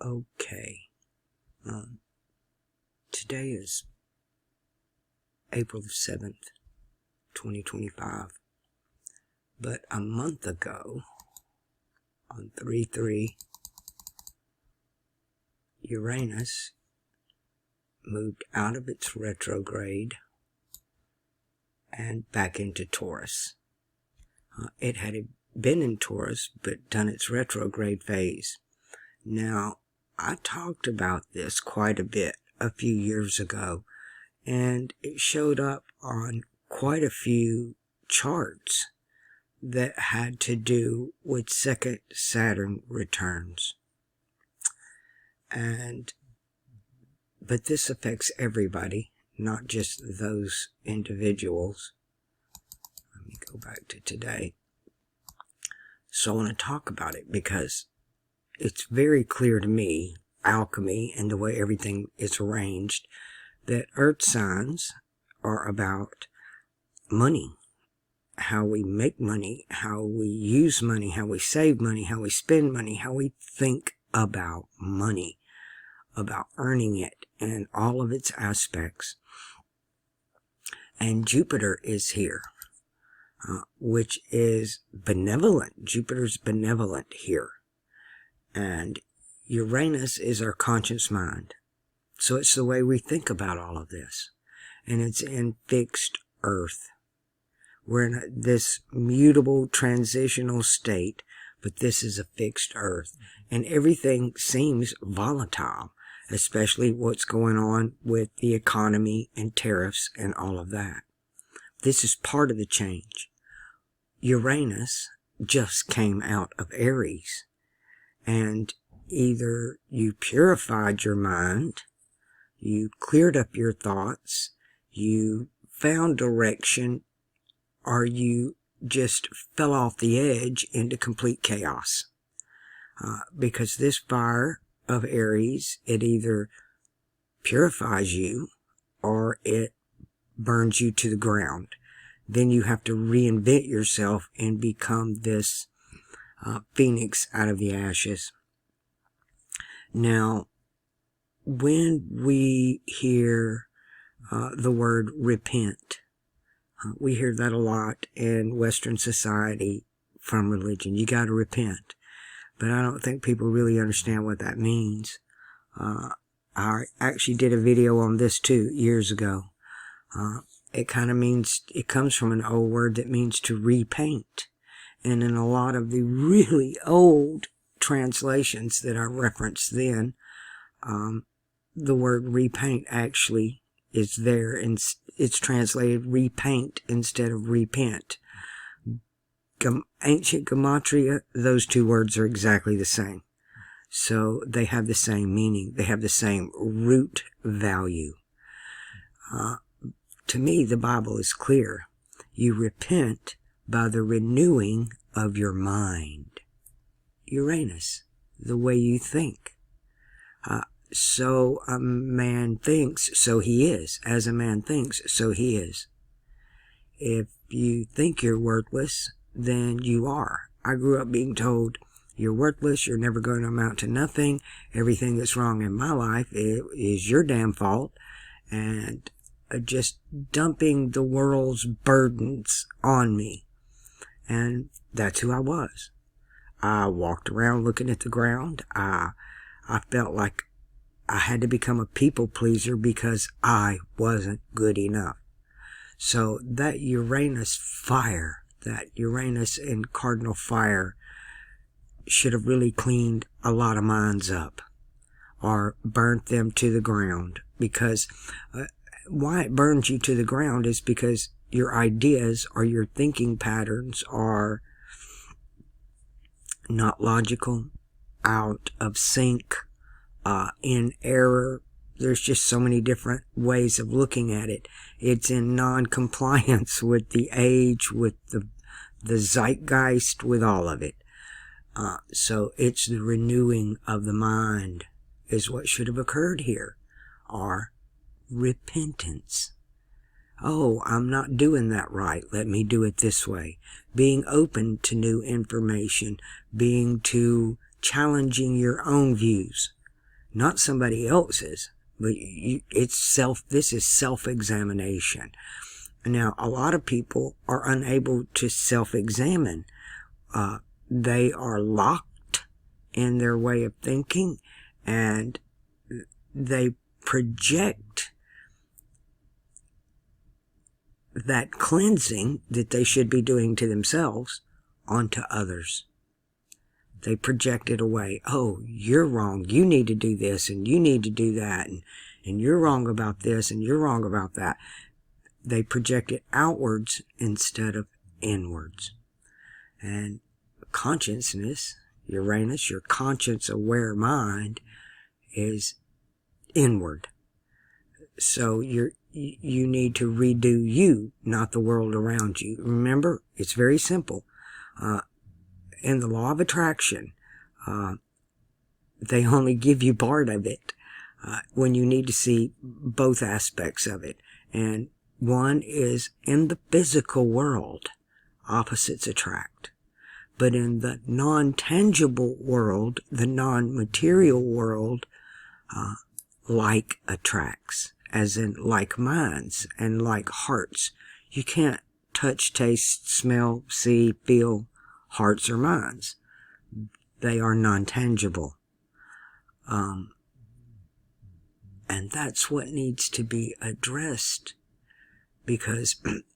Okay. Today is April the 7th, 2025. But a month ago, on 3/3, Uranus moved out of its retrograde and back into Taurus. It had been in Taurus, but done its retrograde phase. Now, I talked about this quite a bit a few years ago, and it showed up on quite a few charts that had to do with second Saturn returns. But this affects everybody, not just those individuals. Let me go back to today. So I want to talk about it because it's very clear to me, alchemy and the way everything is arranged, that earth signs are about money. How we make money, how we use money, how we save money, how we spend money, how we think about money, about earning it, and all of its aspects. And Jupiter is here, which is benevolent. Jupiter's benevolent here. And Uranus is our conscious mind. So it's the way we think about all of this. And it's in fixed earth. We're in this mutable transitional state, but this is a fixed earth. And everything seems volatile, especially what's going on with the economy and tariffs and all of that. This is part of the change. Uranus just came out of Aries. And either you purified your mind, you cleared up your thoughts, you found direction, or you just fell off the edge into complete chaos. Because this fire of Aries, it either purifies you or it burns you to the ground. Then you have to reinvent yourself and become this phoenix out of the ashes. Now, when we hear the word repent, we hear that a lot in Western society from religion. You got to repent. But I don't think people really understand what that means. I actually did a video on this too years ago. It kind of means, it comes from an old word that means to repaint. And in a lot of the really old translations that I referenced then, the word repaint actually is there, and it's translated repaint instead of repent. Ancient Gematria, those two words are exactly the same. So they have the same meaning. They have the same root value. To me, the Bible is clear. You repent by the renewing of your mind. Uranus, the way you think. So a man thinks, so he is. As a man thinks, so he is. If you think you're worthless, then you are. I grew up being told, you're worthless, you're never going to amount to nothing, everything that's wrong in my life is your damn fault, and just dumping the world's burdens on me. And that's who I was. I walked around looking at the ground. I felt like I had to become a people pleaser because I wasn't good enough. So that Uranus fire, that Uranus and cardinal fire should have really cleaned a lot of minds up or burnt them to the ground. Because why it burns you to the ground is because your ideas or your thinking patterns are not logical, out of sync, in error. There's just so many different ways of looking at it. It's in non-compliance with the age, with the zeitgeist, with all of it. So it's the renewing of the mind is what should have occurred here. Or repentance. Oh, I'm not doing that right. Let me do it this way. Being open to new information. Being to challenging your own views. not somebody else's, but this is self-examination. Now, a lot of people are unable to self-examine. They are locked in their way of thinking, and they project that cleansing that they should be doing to themselves onto others. They project it away. Oh, you're wrong. You need to do this, and you need to do that, and you're wrong about this, and you're wrong about that. They project it outwards instead of inwards. And consciousness, Uranus, your conscience-aware mind, is inward. So you need to redo you, not the world around you. Remember, it's very simple. In the law of attraction, they only give you part of it when you need to see both aspects of it. And one is in the physical world, opposites attract. But in the non-tangible world, the non-material world, like attracts, as in like minds and like hearts. You can't touch, taste, smell, see, feel hearts or minds. They are non-tangible. And that's what needs to be addressed, because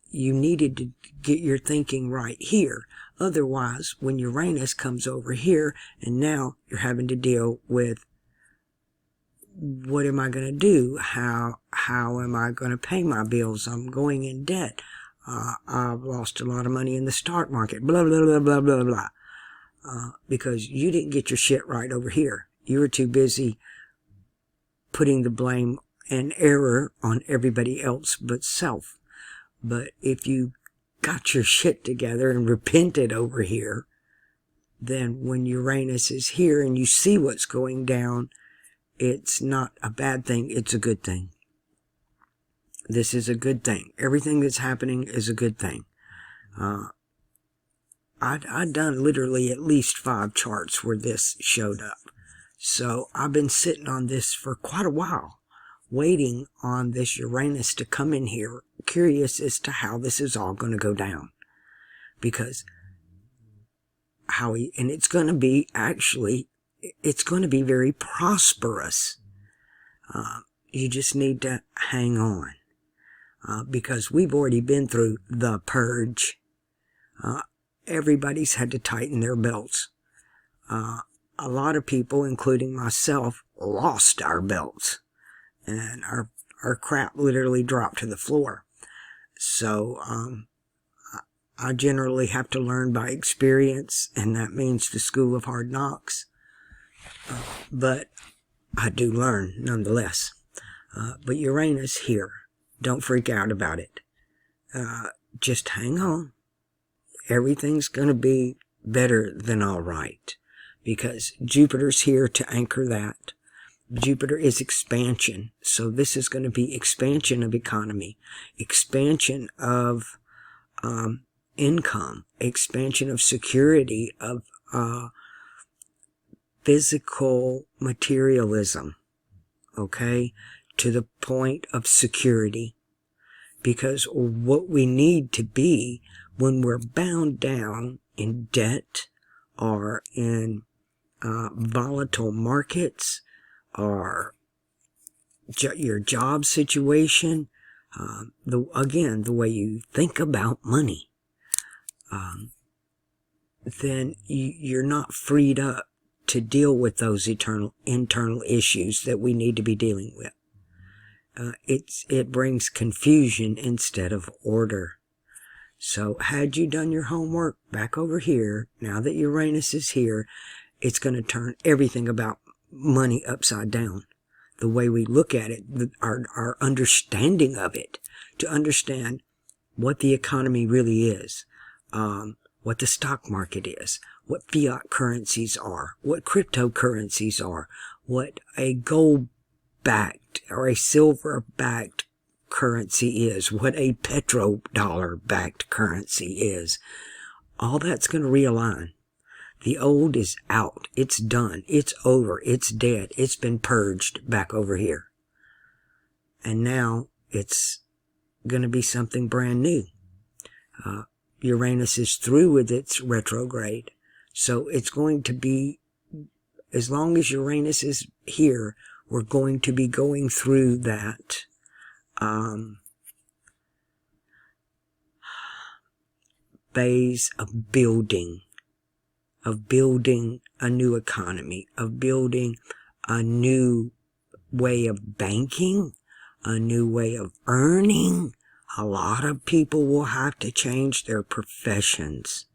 you needed to get your thinking right here. Otherwise, when Uranus comes over here, and now you're having to deal with, what am I going to do? How am I going to pay my bills? I'm going in debt. I've lost a lot of money in the stock market. Blah, blah, blah, blah, blah, blah. Because you didn't get your shit right over here. You were too busy putting the blame and error on everybody else but self. But if you got your shit together and repented over here, then when Uranus is here and you see what's going down, it's not a bad thing, it's a good thing. This is a good thing. Everything that's happening is a good thing. I'd done literally at least 5 charts where this showed up. So I've been sitting on this for quite a while, waiting on this Uranus to come in here, curious as to how this is all going to go down. Because and it's going to be, actually, it's going to be very prosperous. You just need to hang on. Because we've already been through the purge. Everybody's had to tighten their belts. A lot of people, including myself, lost our belts. And our crap literally dropped to the floor. So, I generally have to learn by experience, and that means the school of hard knocks. But I do learn nonetheless. But Uranus here. Don't freak out about it. Just hang on. Everything's going to be better than all right. Because Jupiter's here to anchor that. Jupiter is expansion. So this is going to be expansion of economy. Expansion of income. Expansion of security. Of physical materialism. Okay? To the point of security. Because what we need to be when we're bound down in debt or in volatile markets or your job situation, the way you think about money, then you're not freed up to deal with those internal issues that we need to be dealing with. It brings confusion instead of order. So had you done your homework back over here, now that Uranus is here, it's going to turn everything about money upside down. The way we look at it, our understanding of it, to understand what the economy really is, what the stock market is, what fiat currencies are, what cryptocurrencies are, what a gold-backed or a silver-backed currency is, what a petrodollar-backed currency is. All that's going to realign. The old is out. It's done. It's over. It's dead. It's been purged back over here. And now it's going to be something brand new. Uranus is through with its retrograde. So it's going to be, as long as Uranus is here, we're going to be going through that phase of building a new economy, of building a new way of banking, a new way of earning. A lot of people will have to change their professions.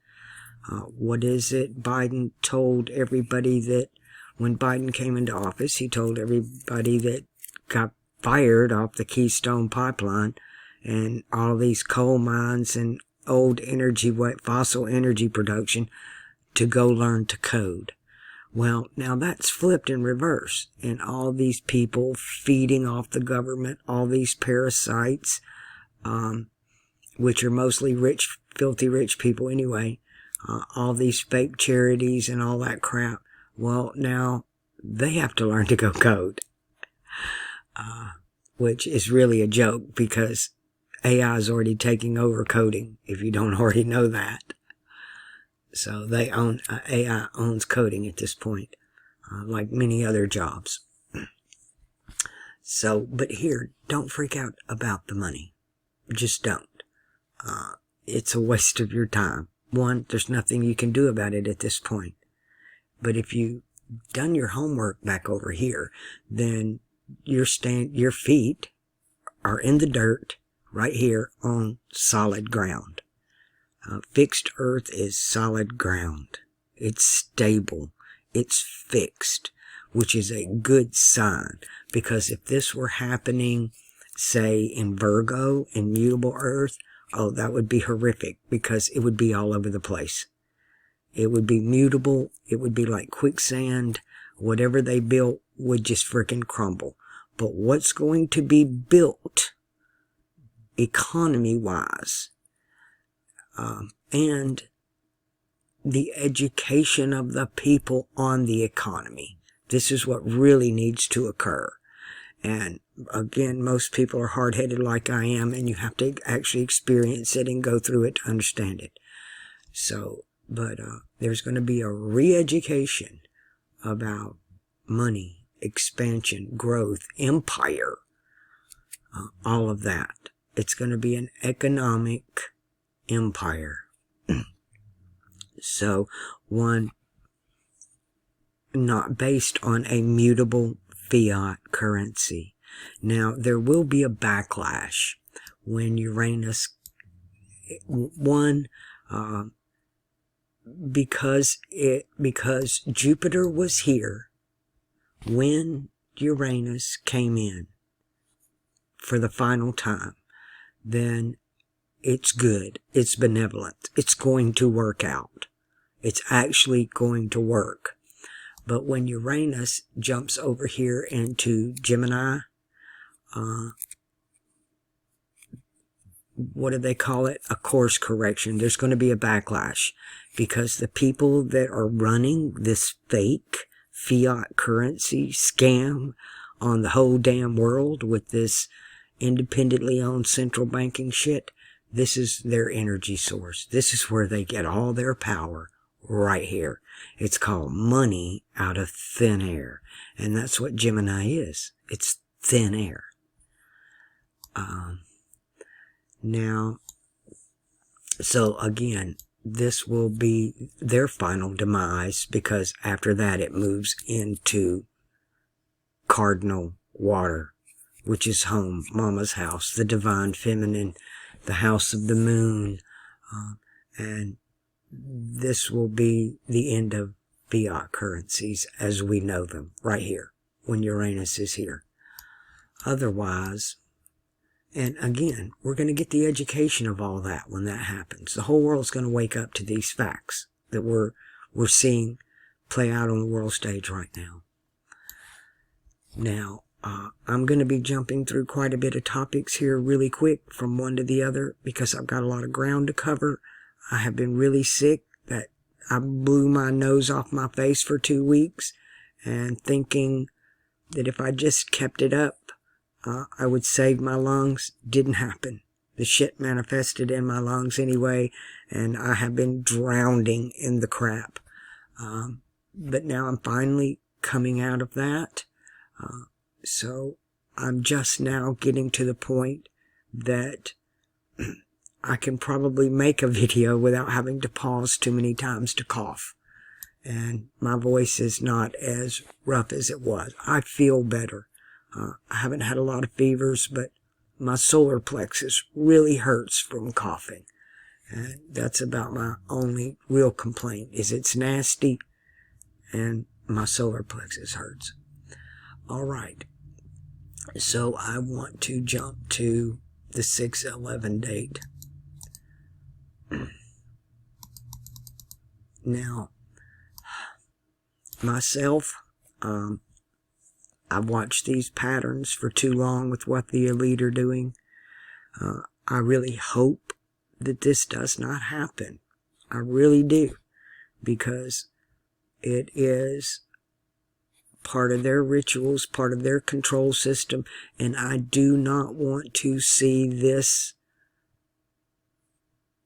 What is it? Biden told everybody that when Biden came into office, he told everybody that got fired off the Keystone Pipeline and all these coal mines and old energy, fossil energy production, to go learn to code. Well, now that's flipped in reverse. And all these people feeding off the government, all these parasites, which are mostly rich, filthy rich people anyway, all these fake charities and all that crap. Well, now they have to learn to go code, which is really a joke because AI is already taking over coding, if you don't already know that. So AI owns coding at this point, like many other jobs. So, but here, don't freak out about the money. Just don't. It's a waste of your time. One, there's nothing you can do about it at this point. But if you've done your homework back over here, then your feet are in the dirt right here on solid ground. Fixed earth is solid ground. It's stable. It's fixed, which is a good sign. Because if this were happening, say, in Virgo, in mutable earth, oh, that would be horrific because it would be all over the place. It would be mutable. It would be like quicksand. Whatever they built would just frickin' crumble. But what's going to be built, economy-wise, and the education of the people on the economy. This is what really needs to occur. And again, most people are hard-headed like I am, and you have to actually experience it and go through it to understand it. So, but there's going to be a re-education about money, expansion, growth, empire, all of that. It's going to be an economic empire. So, one not based on a mutable fiat currency. Now, there will be a backlash when Uranus, because Jupiter was here when Uranus came in for the final time, then it's good. It's benevolent. It's going to work out. It's actually going to work. But when Uranus jumps over here into Gemini, what do they call it? A course correction. There's going to be a backlash because the people that are running this fake fiat currency scam on the whole damn world with this independently owned central banking shit, this is their energy source. This is where they get all their power, right here. It's called money out of thin air. And that's what Gemini is. It's thin air. Now, so again, this will be their final demise because after that it moves into cardinal water, which is home, mama's house, the divine feminine, the house of the moon, and this will be the end of fiat currencies as we know them right here when Uranus is here. Otherwise, and again, we're going to get the education of all that when that happens. The whole world's going to wake up to these facts that we're seeing play out on the world stage right now. Now, I'm going to be jumping through quite a bit of topics here really quick from one to the other because I've got a lot of ground to cover. I have been really sick. That I blew my nose off my face for 2 weeks, and thinking that if I just kept it up, I would save my lungs. Didn't happen. The shit manifested in my lungs anyway, and I have been drowning in the crap. But now I'm finally coming out of that. So I'm just now getting to the point that I can probably make a video without having to pause too many times to cough. And my voice is not as rough as it was. I feel better. I haven't had a lot of fevers, but my solar plexus really hurts from coughing. And that's about my only real complaint, is it's nasty and my solar plexus hurts. All right. So I want to jump to the 6/11 date. Now, myself, I've watched these patterns for too long with what the elite are doing. I really hope that this does not happen. I really do, because it is part of their rituals, part of their control system, and I do not want to see this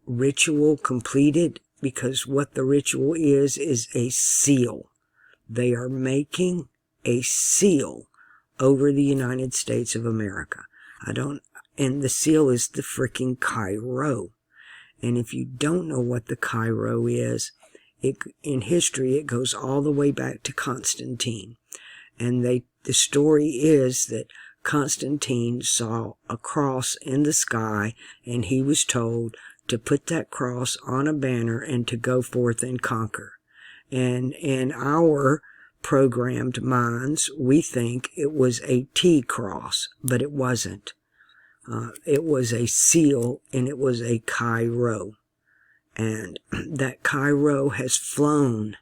ritual completed, because what the ritual is a seal. They are making a seal over the United States of America. And the seal is the freaking Cairo. And if you don't know what the Cairo is, in history it goes all the way back to Constantine. And the story is that Constantine saw a cross in the sky, and he was told to put that cross on a banner and to go forth and conquer. And in our programmed minds, we think it was a T cross, but it wasn't. It was a seal, and it was a Cairo. And that Cairo has flown.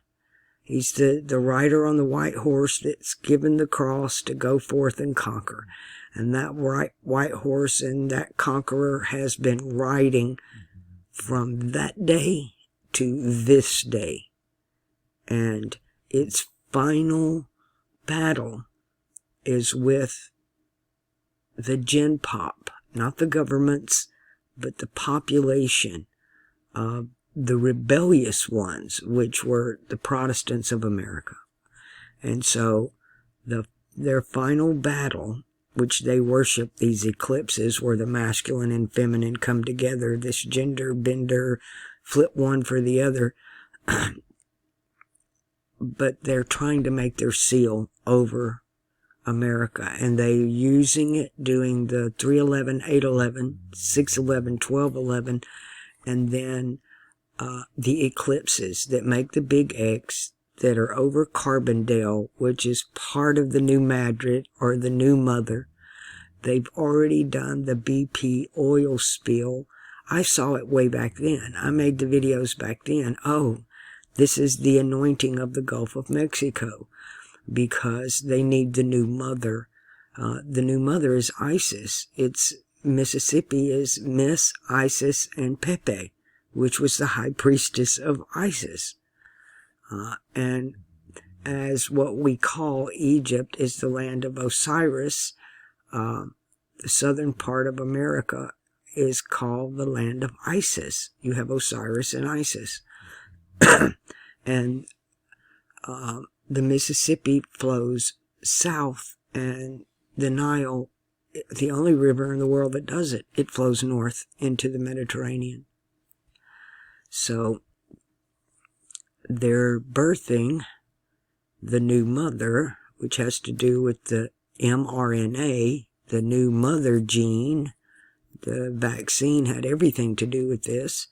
He's the rider on the white horse that's given the cross to go forth and conquer. And that white horse and that conqueror has been riding from that day to this day. And its final battle is with the gen pop, not the governments, but the population of the rebellious ones, which were the Protestants of America. And so their final battle, which they worship these eclipses where the masculine and feminine come together, this gender bender, flip one for the other, but they're trying to make their seal over America, and they're using it, doing the 3/11, 8/11, 6/11, 12/11, and then the eclipses that make the big X that are over Carbondale, which is part of the New Madrid or the New Mother. They've already done the BP oil spill. I saw it way back then. I made the videos back then. Oh, this is the anointing of the Gulf of Mexico, because they need the New Mother. The New Mother is Isis. It's Mississippi is Miss Isis and Pepe, which was the high priestess of Isis. And as what we call Egypt is the land of Osiris, the southern part of America is called the land of Isis. You have Osiris and Isis. And the Mississippi flows south, and the Nile, the only river in the world that does it, it flows north into the Mediterranean. So they're birthing the New Mother, which has to do with the mRNA, the New Mother gene. The vaccine had everything to do with this.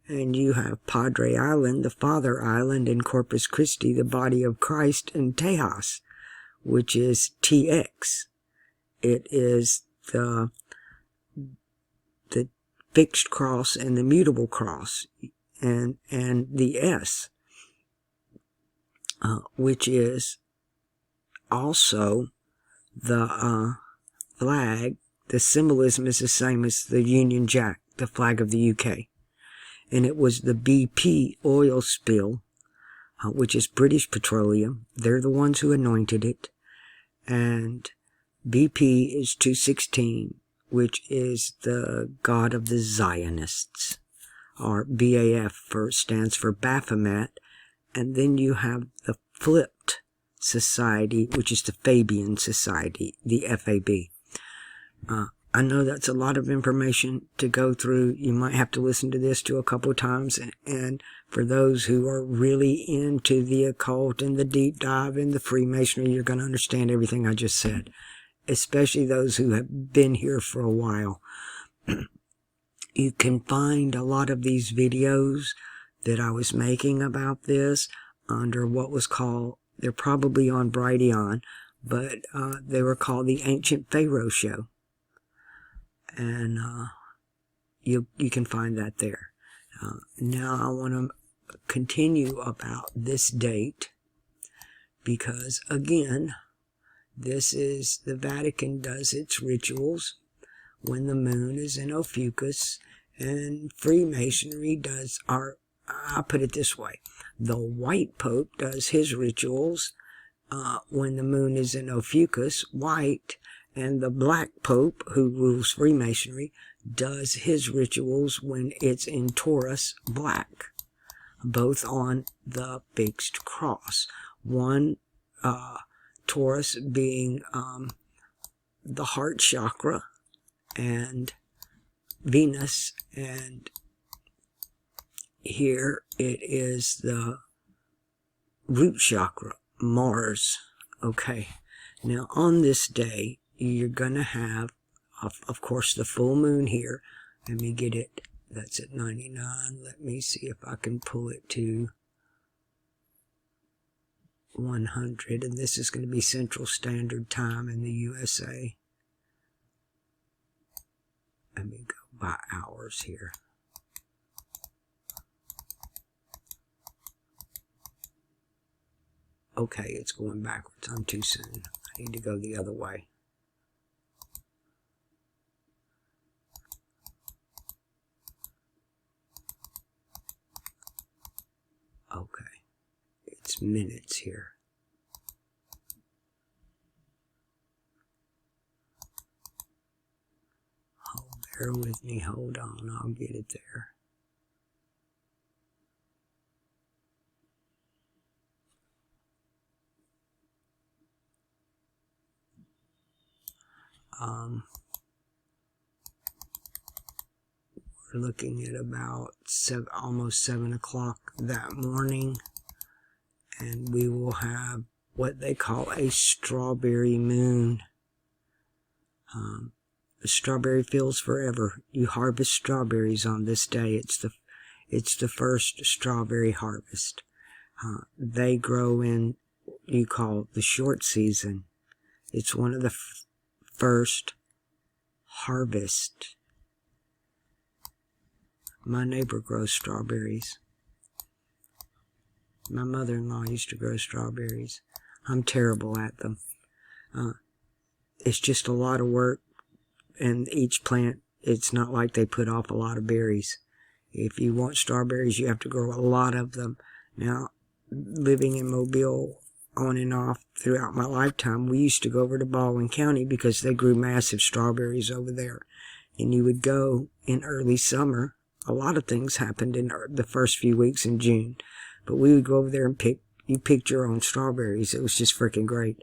And you have Padre Island, the Father Island, and Corpus Christi, the body of Christ, and Tejas, which is TX. It is the fixed cross and the mutable cross, and the S, which is also the flag. The symbolism is the same as the Union Jack, the flag of the UK. and it was the BP oil spill, which is British Petroleum. They're the ones who anointed it. And BP is 216, which is the god of the Zionists, or BAF stands for Baphomet. And then you have the flipped society, which is the Fabian Society, the FAB. I know that's a lot of information to go through. You might have to listen to this a couple of times. And for those who are really into the occult and the deep dive and the Freemasonry, you're going to understand everything I just said, especially those who have been here for a while. You can find a lot of these videos that I was making about this under what was called, they're probably on Brighteon, but they were called the Ancient Pharaoh Show. And you can find that there. Now I want to continue about this date, because again, this is the Vatican does its rituals when the moon is in Ophiuchus, and Freemasonry does I'll put it this way, the white Pope does his rituals when the moon is in Ophiuchus, white, and the black Pope, who rules Freemasonry, does his rituals when it's in Taurus, black, both on the fixed cross. One, Taurus being the heart chakra, and Venus, and here it is the root chakra, Mars. Okay, now on this day, you're going to have, of course, the full moon here. Let me get it. That's at 99. Let me see if I can pull it to 100. And this is going to be Central Standard Time in the USA. Let me go by hours here. Okay, it's going backwards. I'm too soon. I need to go the other way. Okay, it's minutes here. Oh, bear with me, hold on, I'll get it there. We're looking at about almost 7 o'clock that morning, and we will have what they call a strawberry moon. The strawberry fields forever. You harvest strawberries on this day. It's the first strawberry harvest. They grow in, you call the short season. It's one of the first harvest. My neighbor grows strawberries. My mother-in-law used to grow strawberries. I'm terrible at them. It's just a lot of work, and each plant, it's not like they put off a lot of berries. If you want strawberries, you have to grow a lot of them. Now, living in Mobile on and off throughout my lifetime, we used to go over to Baldwin County because they grew massive strawberries over there. And you would go in early summer. A lot of things happened in the first few weeks in June. But we would go over there and you picked your own strawberries. It was just freaking great.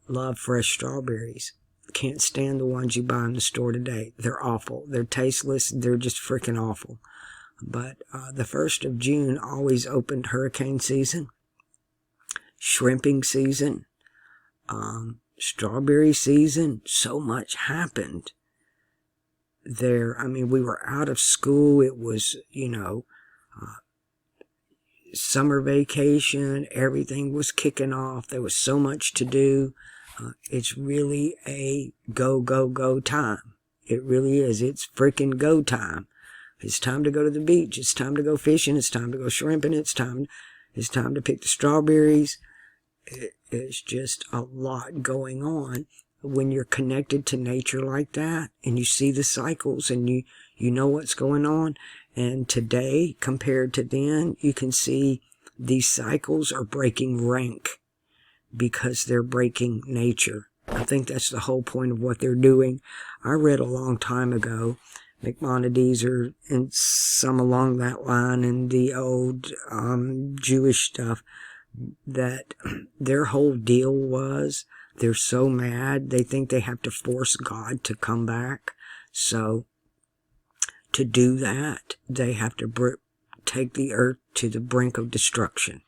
Love fresh strawberries. Can't stand the ones you buy in the store today. They're awful. They're tasteless. They're just freaking awful. But the 1st of June always opened hurricane season, shrimping season, strawberry season. So much happened there. I mean, we were out of school. It was, summer vacation. Everything was kicking off. There was so much to do. It's really a go, go, go time. It really is. It's freaking go time. It's time to go to the beach. It's time to go fishing. It's time to go shrimping. It's time to pick the strawberries. It's just a lot going on when you're connected to nature like that, and you see the cycles, and you know what's going on. And today, compared to then, you can see these cycles are breaking rank because they're breaking nature. I think that's the whole point of what they're doing. I read a long time ago, Maimonides and some along that line in the old Jewish stuff, that their whole deal was they're so mad they think they have to force God to come back. So to do that, they have to take the earth to the brink of destruction,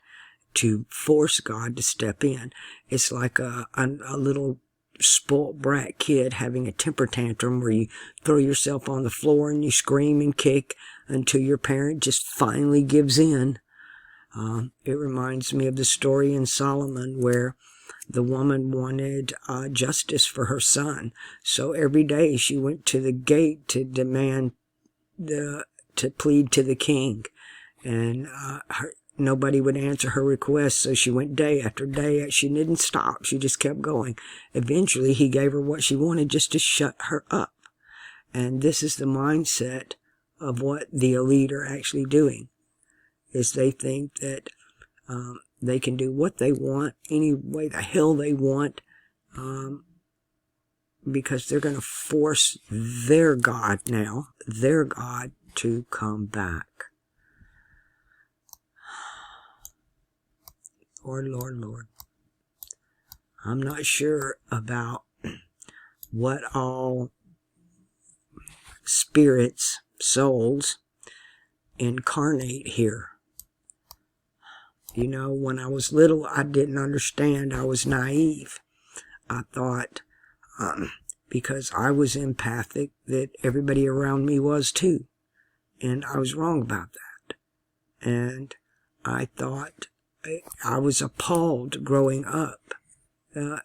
to force God to step in. It's like a little spoiled brat kid having a temper tantrum where you throw yourself on the floor and you scream and kick until your parent just finally gives in. It reminds me of the story in Solomon where the woman wanted justice for her son. So every day she went to the gate to demand to plead to the king. And nobody would answer her request, so she went day after day. She didn't stop. She just kept going. Eventually, he gave her what she wanted just to shut her up. And this is the mindset of what the elite are actually doing, is they think that they can do what they want, any way the hell they want, because they're going to force their God now, their God, to come back. Lord, Lord, Lord. I'm not sure about what all spirits, souls, incarnate here. You know, when I was little, I didn't understand. I was naive. I thought, because I was empathic, that everybody around me was too. And I was wrong about that. And I thought, I was appalled growing up.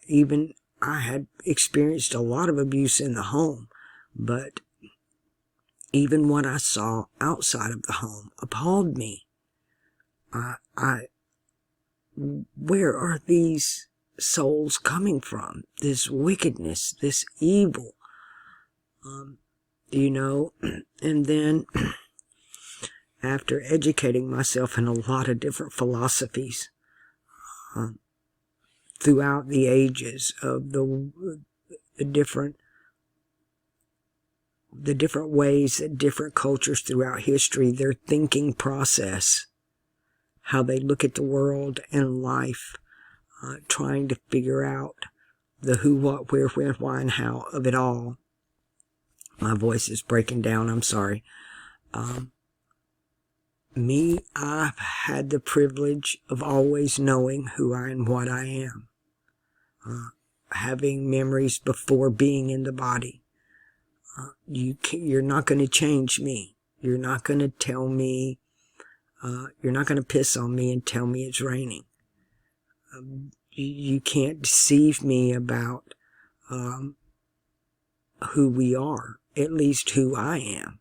Even I had experienced a lot of abuse in the home, but even what I saw outside of the home appalled me. Where are these souls coming from? This wickedness, this evil, you know. And then after educating myself in a lot of different philosophies throughout the ages of the different ways that different cultures throughout history, their thinking process, how they look at the world and life, trying to figure out the who, what, where, when, why, and how of it all. My voice is breaking down, I'm sorry. I've had the privilege of always knowing who I and what I am. Having memories before being in the body. You're not going to change me. You're not going to tell me, you're not going to piss on me and tell me it's raining. You can't deceive me about who we are, at least who I am.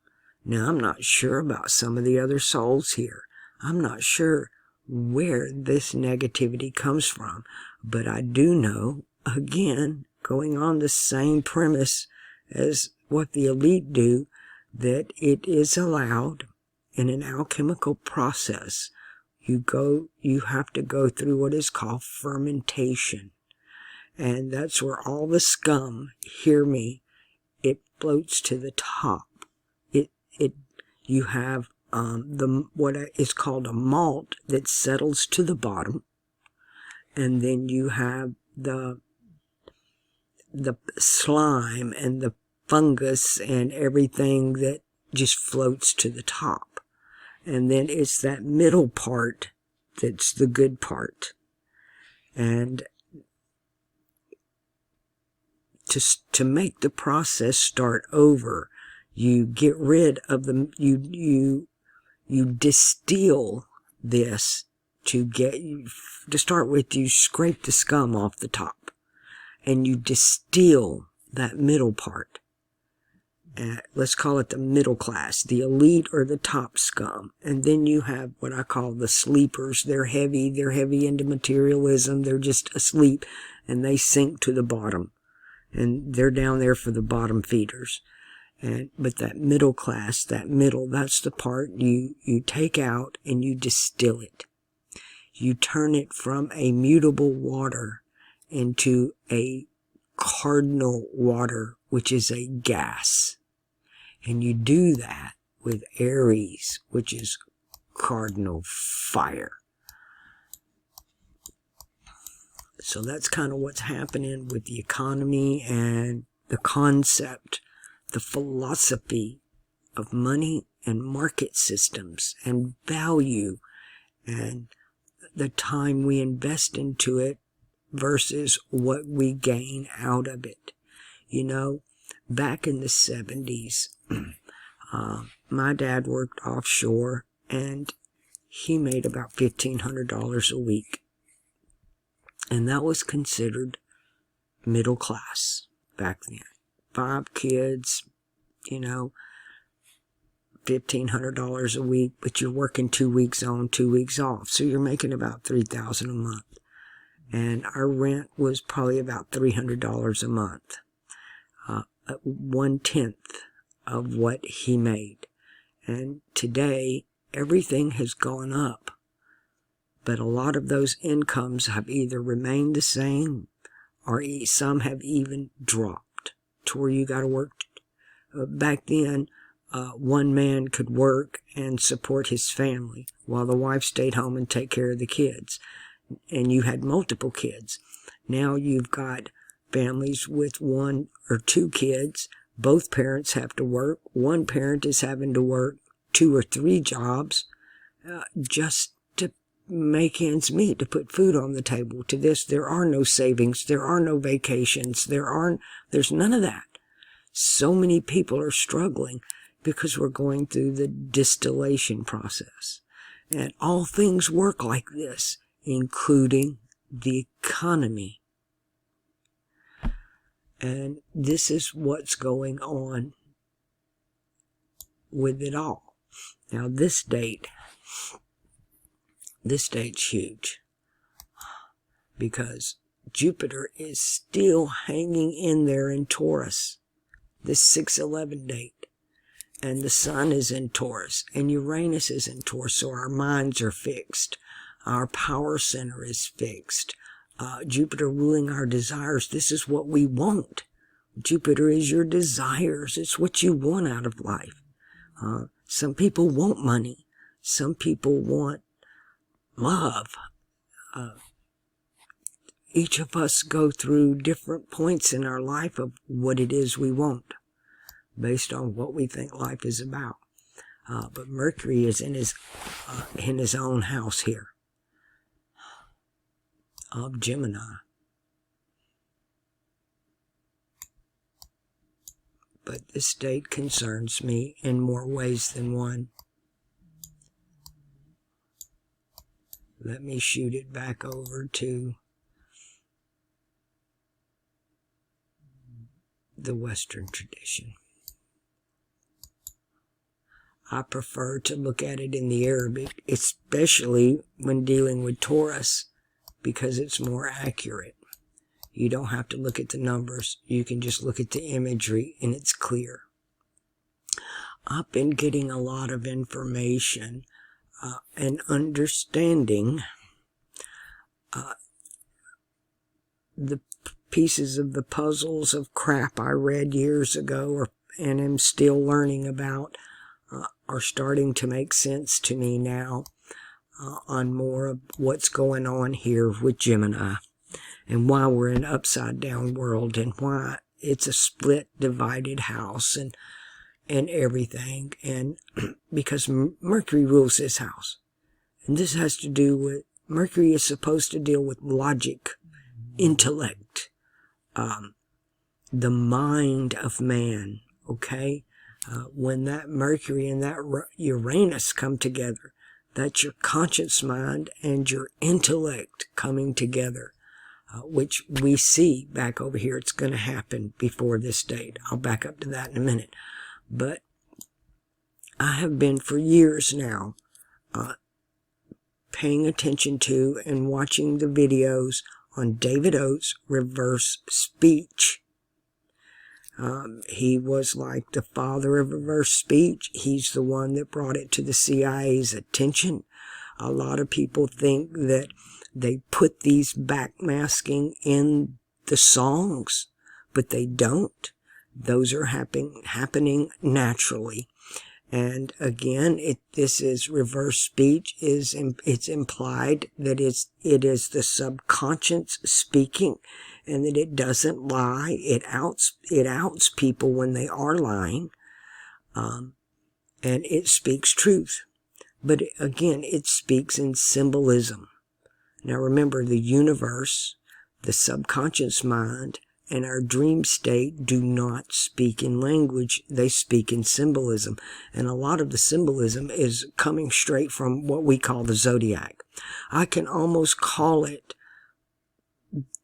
Now, I'm not sure about some of the other souls here. I'm not sure where this negativity comes from, but I do know, again, going on the same premise as what the elite do, that it is allowed in an alchemical process. You have to go through what is called fermentation. And that's where all the scum, hear me, it floats to the top. You have what is called a malt that settles to the bottom, and then you have the slime and the fungus and everything that just floats to the top. And then it's that middle part that's the good part. And to make the process start over, you get rid of you distill this to start with. You scrape the scum off the top, and you distill that middle part. Let's call it the middle class, the elite or the top scum. And then you have what I call the sleepers. They're heavy into materialism. They're just asleep, and they sink to the bottom. And they're down there for the bottom feeders. But that middle class, that's the part you take out and you distill it. You turn it from a mutable water into a cardinal water, which is a gas. And you do that with Aries, which is cardinal fire. So that's kind of what's happening with the economy and the concept, the philosophy of money and market systems and value and the time we invest into it versus what we gain out of it. You know, back in the 70s, my dad worked offshore and he made about $1,500 a week. And that was considered middle class back then. 5 kids, you know, $1,500 a week, but you're working 2 weeks on, 2 weeks off. So you're making about $3,000 a month. And our rent was probably about $300 a month. 1/10 of what he made. And today, everything has gone up. But a lot of those incomes have either remained the same or some have even dropped to where you got to work. Back then, one man could work and support his family while the wife stayed home and take care of the kids. And you had multiple kids. Now you've got families with 1 or 2 kids. Both parents have to work. One parent is having to work 2 or 3 jobs just to make ends meet, to put food on the table. To this, there are no savings. There are no vacations. There's none of that. So many people are struggling because we're going through the distillation process. And all things work like this, including the economy. And this is what's going on with it all. Now this date's huge because Jupiter is still hanging in there in Taurus, this 6/11 date. And the Sun is in Taurus, and Uranus is in Taurus, so our minds are fixed. Our power center is fixed. Jupiter ruling our desires. This is what we want. Jupiter is your desires. It's what you want out of life. Some people want money. Some people want love. Each of us go through different points in our life of what it is we want, based on what we think life is about. But Mercury is in his own house here of Gemini. But this date concerns me in more ways than one. Let me shoot it back over to the Western tradition. I prefer to look at it in the Arabic, especially when dealing with Taurus, because it's more accurate. You don't have to look at the numbers. You can just look at the imagery and it's clear. I've been getting a lot of information and understanding the pieces of the puzzles of crap I read years ago and am still learning about are starting to make sense to me now on more of what's going on here with Gemini and why we're in an upside down world and why it's a split, divided house and everything. And because Mercury rules this house. And this has to do with, Mercury is supposed to deal with logic, intellect, the mind of man, okay? When that Mercury and that Uranus come together, that's your conscious mind and your intellect coming together, which we see back over here. It's going to happen before this date. I'll back up to that in a minute. But I have been for years now paying attention to and watching the videos on David Oates' reverse speech. He was like the father of reverse speech. He's the one that brought it to the CIA's attention. A lot of people think that they put these backmasking in the songs, but they don't. Those are happening naturally. And again, this is reverse speech. It's implied that it is the subconscious speaking, and that it doesn't lie. It outs people when they are lying, and it speaks truth. But again, it speaks in symbolism. Now remember, the universe, the subconscious mind, and our dream state do not speak in language. They speak in symbolism. And a lot of the symbolism is coming straight from what we call the zodiac. I can almost call it,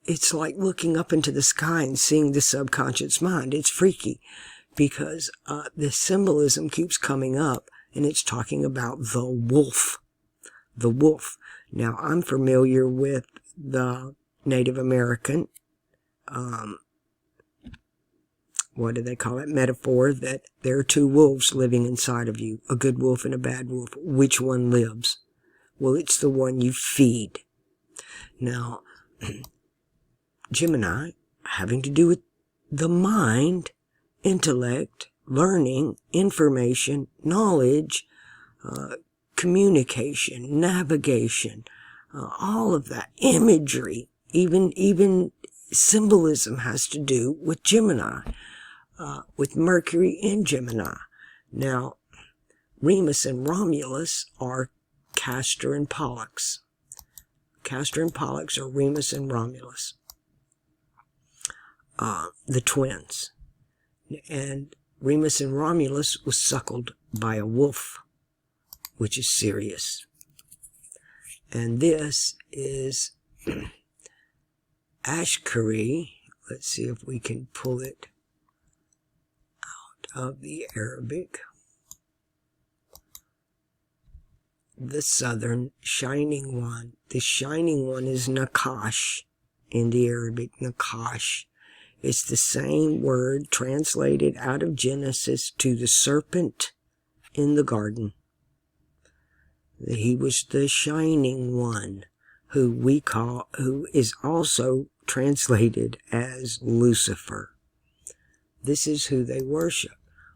it's like looking up into the sky and seeing the subconscious mind. It's freaky because the symbolism keeps coming up, and it's talking about the wolf. The wolf. Now, I'm familiar with the Native American what do they call it? Metaphor that there are two wolves living inside of you, a good wolf and a bad wolf. Which one lives? Well, it's the one you feed. Now, Gemini, having to do with the mind, intellect, learning, information, knowledge, communication, navigation, all of that, imagery, even symbolism has to do with Gemini, with Mercury in Gemini. Now, Remus and Romulus are Castor and Pollux. Castor and Pollux are Remus and Romulus, the twins. And Remus and Romulus was suckled by a wolf, which is Sirius. And this is Ashkari. Let's see if we can pull it out of the Arabic. The southern shining one. The shining one is Nakash in the Arabic. Nakash. It's the same word translated out of Genesis to the serpent in the garden. He was the shining one, who is also translated as Lucifer. This is who they worship.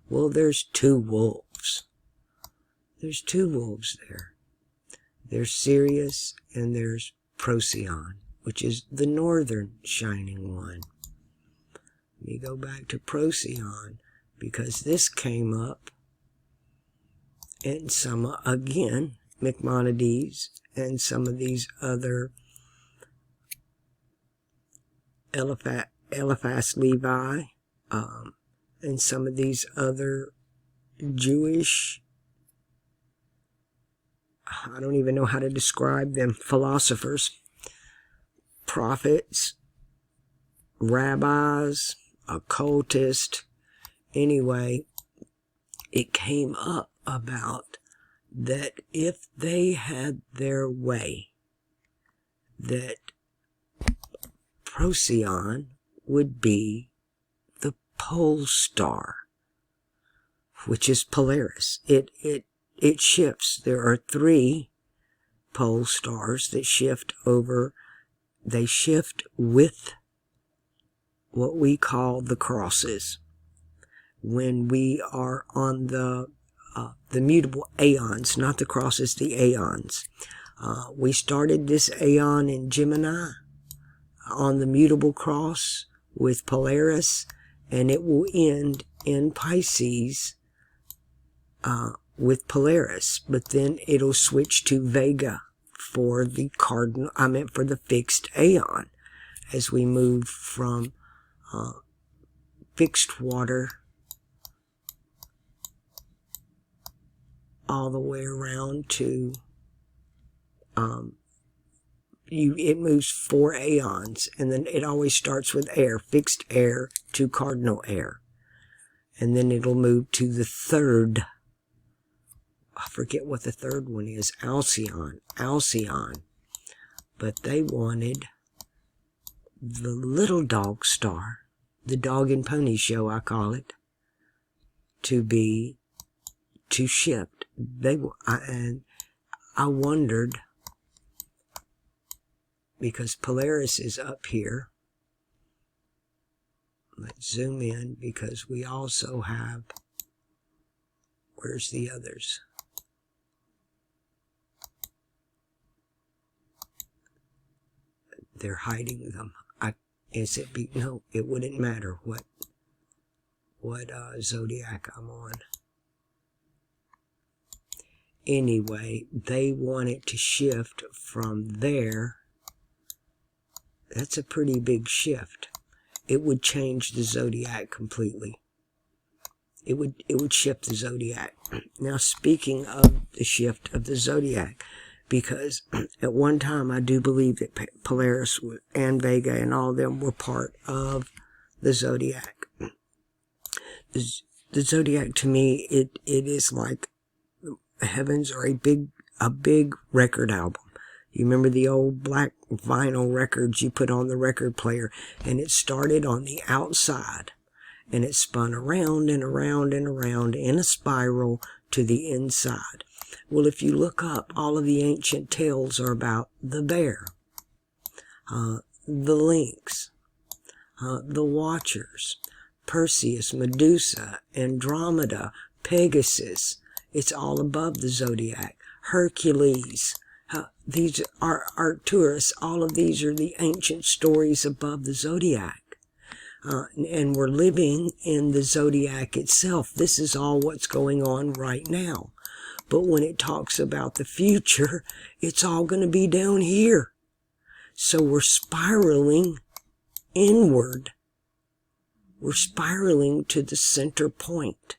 Well, there's two wolves. There's two wolves there. There's Sirius and there's Procyon, which is the northern shining one. Let me go back to Procyon, because this came up in some, again, Maimonides and some of these other Eliphas Levi, and some of these other Jewish, I don't even know how to describe them, philosophers, prophets, rabbis, occultists. Anyway, it came up about that if they had their way, that Procyon would be the pole star, which is Polaris. It shifts. There are 3 pole stars that shift over. They shift with what we call the crosses. When we are on the mutable aeons, not the crosses, the aeons. We started this aeon in Gemini on the mutable cross with Polaris, and it will end in Pisces with Polaris, but then it'll switch to Vega for the cardinal, for the fixed aeon, as we move from fixed water all the way around to it moves 4 aeons, and then it always starts with air, fixed air to cardinal air, and then it'll move to the 3rd. I forget what the 3rd one is. Alcyon. But they wanted the little dog star, the dog and pony show, I call it, to shift. And I wondered, because Polaris is up here. Let's zoom in, because we also have, where's the others? They're hiding them. No, it wouldn't matter what zodiac I'm on. Anyway, they want it to shift from there. That's a pretty big shift. It would change the zodiac completely. It would shift the zodiac. Now, speaking of the shift of the zodiac, because at one time I do believe that Polaris and Vega and all of them were part of the zodiac. The zodiac, to me, it is like the heavens are a big record album. You remember the old black vinyl records you put on the record player, and it started on the outside, and it spun around and around and around in a spiral to the inside. Well, if you look up, all of the ancient tales are about the bear, the lynx, the watchers, Perseus, Medusa, Andromeda, Pegasus. It's all above the zodiac. Hercules. These are Arcturus. All of these are the ancient stories above the zodiac. And we're living in the zodiac itself. This is all what's going on right now. But when it talks about the future, it's all going to be down here. So we're spiraling inward. We're spiraling to the center point.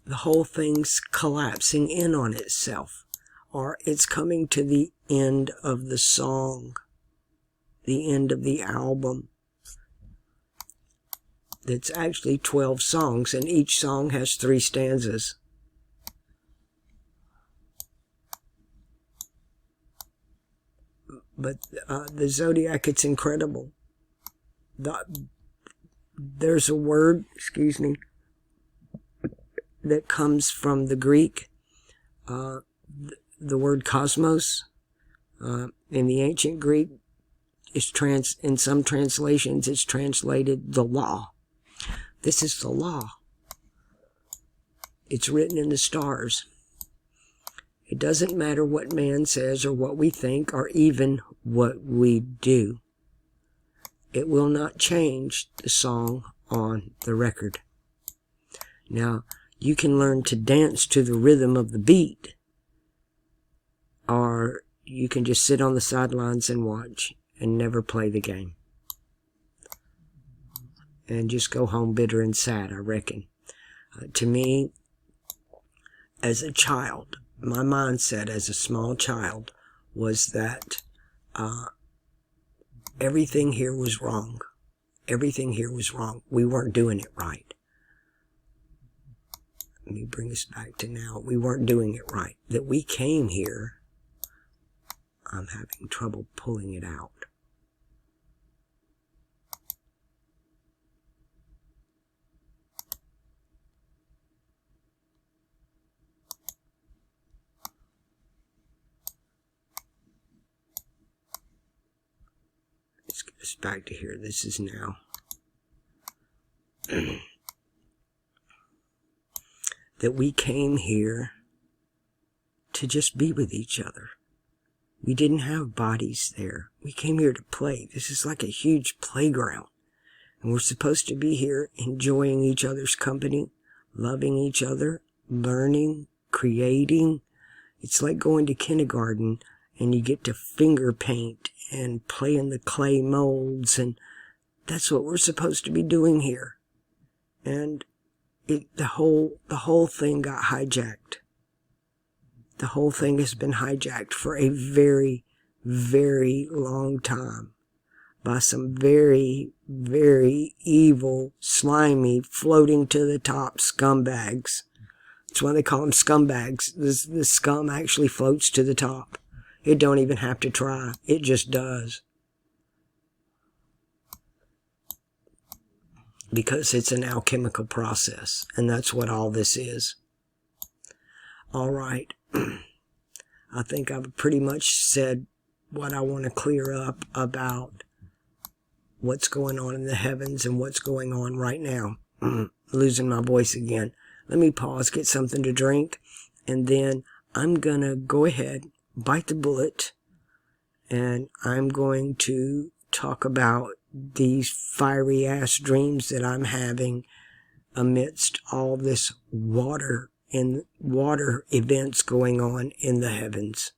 The whole thing's collapsing in on itself. Or it's coming to the end of the song. The end of the album. It's actually 12 songs, and each song has 3 stanzas. But the zodiac, it's incredible. There's a word, that comes from the Greek, the word cosmos. In the ancient Greek, in some translations, it's translated the law. This is the law. It's written in the stars. It doesn't matter what man says or what we think or even what we do. It will not change the song on the record. Now, you can learn to dance to the rhythm of the beat, or you can just sit on the sidelines and watch and never play the game. And just go home bitter and sad, I reckon. To me, as a child, my mindset as a small child was that everything here was wrong. Everything here was wrong. We weren't doing it right. Let me bring us back to now. We weren't doing it right. That we came here, I'm having trouble pulling it out. Let's get us back to here. This is now. That we came here to just be with each other. We didn't have bodies there. We came here to play. This is like a huge playground. And we're supposed to be here enjoying each other's company, loving each other, learning, creating. It's like going to kindergarten and you get to finger paint and play in the clay molds, and that's what we're supposed to be doing here. And the whole thing got hijacked. The whole thing has been hijacked for a very, very long time by some very, very evil, slimy, floating to the top scumbags. That's why they call them scumbags. The scum actually floats to the top. It don't even have to try. It just does. because it's an alchemical process, and that's what all this is. All right. I think I've pretty much said what I want to clear up about what's going on in the heavens and what's going on right now. Losing my voice again. Let me pause, get something to drink, and then I'm going to go ahead, bite the bullet, and I'm going to talk about these fiery ass dreams that I'm having amidst all this water events going on in the heavens.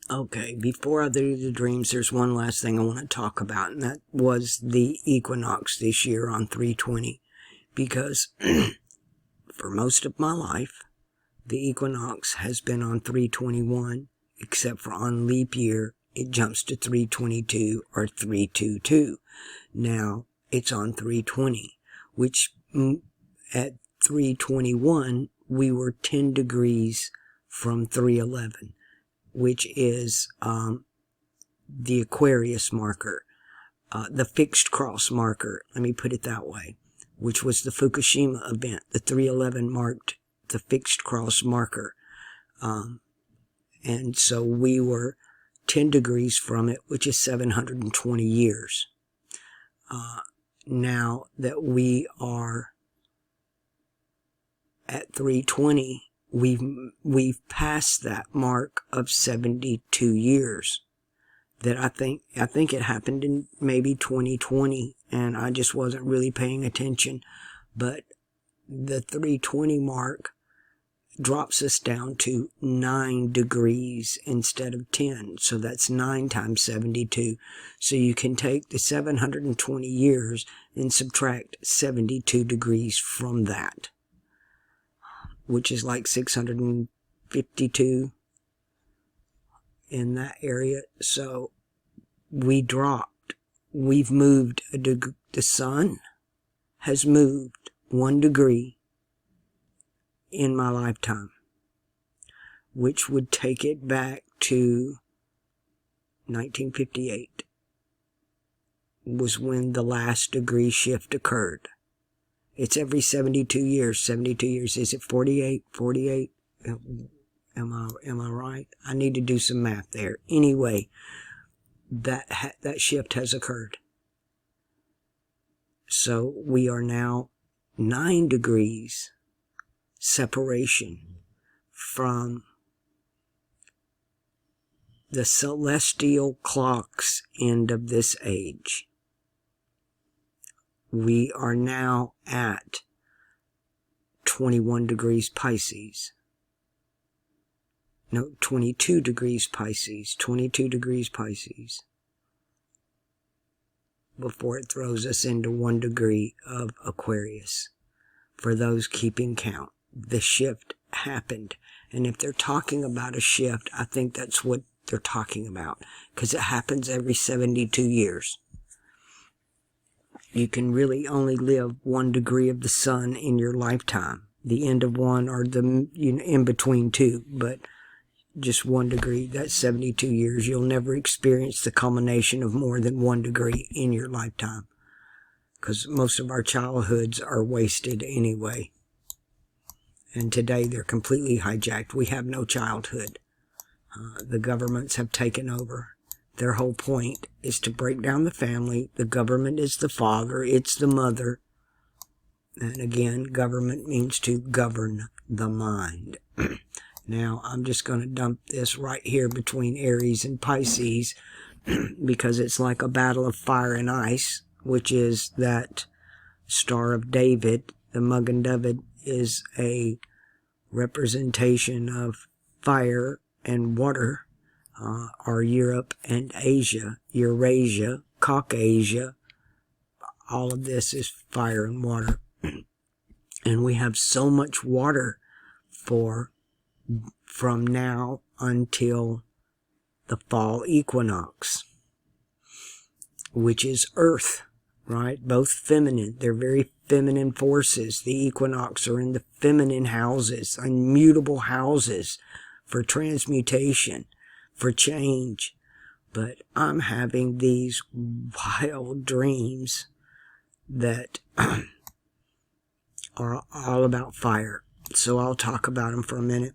Okay, before I do the dreams, there's one last thing I want to talk about, and that was the equinox this year on 3/20. Because for most of my life, the equinox has been on 3/21, except for on leap year, it jumps to 3/22 or 3/22. Now, it's on 3/20, which at 3/21, we were 10 degrees from 3/11, which is the Aquarius marker, the fixed cross marker, let me put it that way, which was the Fukushima event. The 3/11 marked the fixed cross marker. And so we were 10 degrees from it, which is 720 years. Now that we are at 3/20, we've passed that mark of 72 years. That I think it happened in maybe 2020, and I just wasn't really paying attention. But the 3/20 mark drops us down to 9 degrees instead of 10. So that's 9 times 72. So you can take the 720 years and subtract 72 degrees from that, which is like 652 in that area. So we've moved the sun has moved 1 degree in my lifetime, which would take it back to 1958 was when the last degree shift occurred. It's every 72 years. 72 years. Is it 48? 48? Am I right? I need to do some math there. Anyway, that shift has occurred. So we are now 9 degrees separation from the celestial clock's end of this age. We are now at 21 degrees Pisces. No, 22 degrees Pisces. 22 degrees Pisces. Before it throws us into 1 degree of Aquarius. For those keeping count, the shift happened. And if they're talking about a shift, I think that's what they're talking about. Because it happens every 72 years. You can really only live 1 degree of the sun in your lifetime. The end of one or the in between two. But just 1 degree, that's 72 years. You'll never experience the culmination of more than 1 degree in your lifetime. Because most of our childhoods are wasted anyway. And today they're completely hijacked. We have no childhood. The governments have taken over. Their whole point is to break down the family. The government is the father. It's the mother. And again, government means to govern the mind. Now, I'm just going to dump this right here between Aries and Pisces because it's like a battle of fire and ice, which is that Star of David. The Magen David is a representation of fire and water, are Europe and Asia, Eurasia, Caucasia. All of this is fire and water. And we have so much water from now until the fall equinox, which is Earth, right? Both feminine. They're very feminine forces. The equinox are in the feminine houses, immutable houses for transmutation, for change. But I'm having these wild dreams that are all about fire. So I'll talk about them for a minute.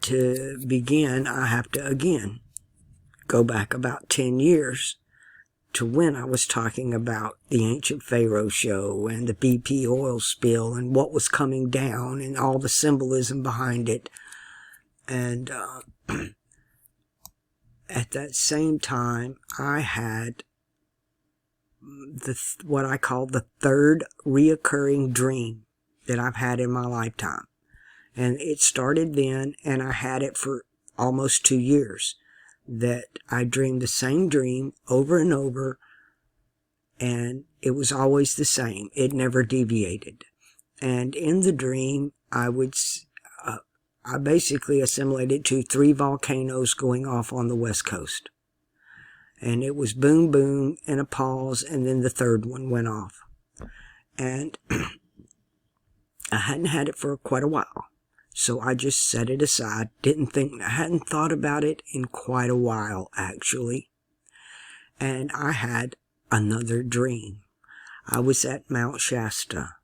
To begin, I have to again go back about 10 years to when I was talking about the ancient Pharaoh show and the BP oil spill and what was coming down and all the symbolism behind it. And at that same time, I had what I call the third reoccurring dream that I've had in my lifetime. And it started then, and I had it for almost 2 years, that I dreamed the same dream over and over, and it was always the same. It never deviated. And in the dream, I basically assimilated to 3 volcanoes going off on the West Coast. And it was boom, boom, and a pause, and then the third one went off. And I hadn't had it for quite a while. So I just set it aside. I hadn't thought about it in quite a while, actually. And I had another dream. I was at Mount Shasta.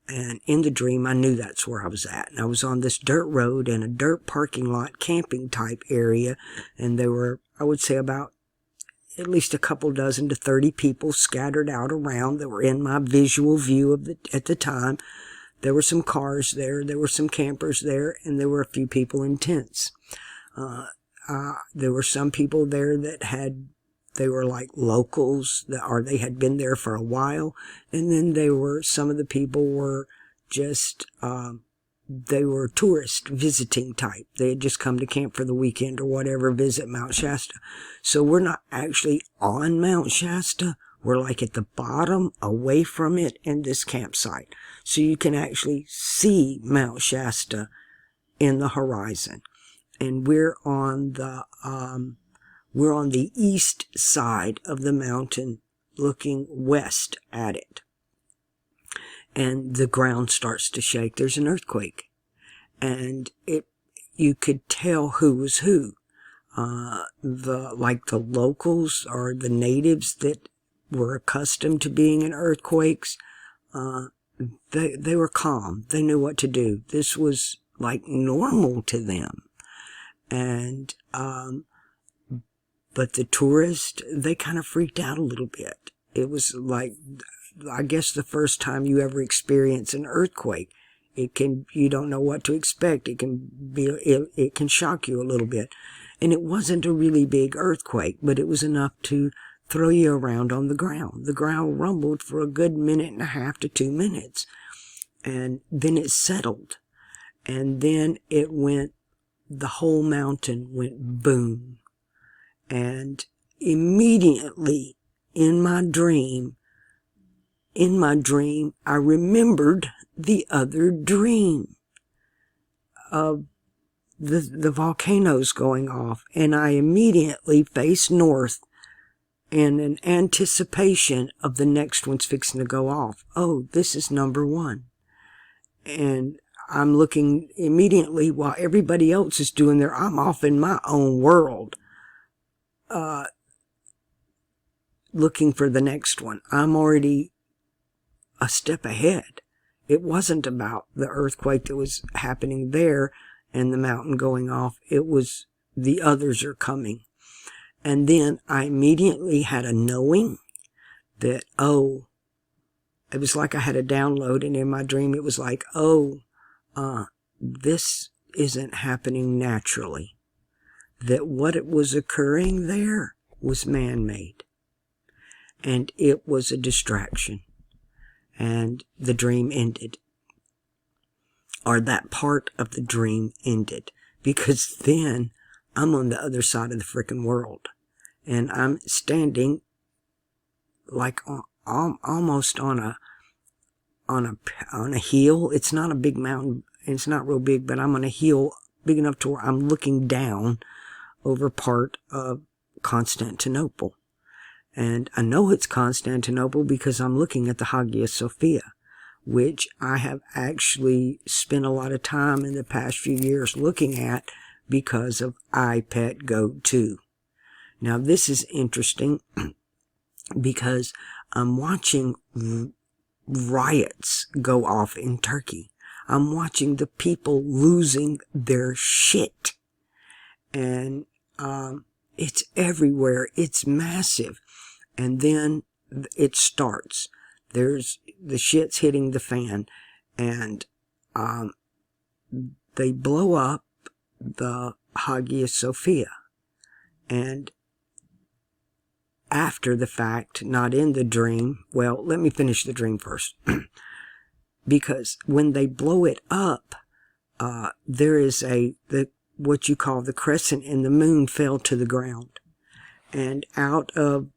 And in the dream, I knew that's where I was at. And I was on this dirt road in a dirt parking lot, camping type area. And there were, I would say, about at least a couple dozen to 30 people scattered out around that were in my visual view at the time. There were some cars there, there were some campers there, and there were a few people in tents. There were some people there that they were like locals, or they had been there for a while, and then some of the people were just, they were tourist visiting type. They had just come to camp for the weekend or whatever, visit Mount Shasta. So we're not actually on Mount Shasta. We're like at the bottom, away from it, in this campsite. So you can actually see Mount Shasta in the horizon. And we're on the east side of the mountain, looking west at it. And the ground starts to shake. There's an earthquake. And you could tell who was who. The locals or the natives that were accustomed to being in earthquakes, they were calm. They knew what to do. This was like normal to them. And, but the tourists, they kind of freaked out a little bit. It was like, I guess, the first time you ever experience an earthquake. You don't know what to expect. It can shock you a little bit. And it wasn't a really big earthquake, but it was enough to throw you around on the ground. The ground rumbled for a good 1.5 to 2 minutes. And then it settled. And then the whole mountain went boom. And immediately in my dream, I remembered the other dream of the volcanoes going off. And I immediately faced north in an anticipation of the next one's fixing to go off. Oh, this is number 1. And I'm looking immediately while everybody else is doing I'm off in my own world, looking for the next one. I'm already a step ahead. It wasn't about the earthquake that was happening there and the mountain going off. It was the others are coming. And then I immediately had a knowing that, it was like I had a download, and in my dream it was like, this isn't happening naturally. That what it was occurring there was man-made. And it was a distraction. And the dream ended. Or that part of the dream ended. Because then I'm on the other side of the frickin' world. And I'm standing like almost on a hill. It's not a big mountain. It's not real big, but I'm on a hill big enough to where I'm looking down over part of Constantinople. And I know it's Constantinople because I'm looking at the Hagia Sophia, which I have actually spent a lot of time in the past few years looking at because of iPet Go 2. Now, this is interesting. because I'm watching riots go off in Turkey. I'm watching the people losing their shit. And it's everywhere. It's massive. And then it starts. There's the shit's hitting the fan, and they blow up the Hagia Sophia. And after the fact, not in the dream, well, let me finish the dream first. Because when they blow it up, there is what you call the crescent, and the moon fell to the ground. And out of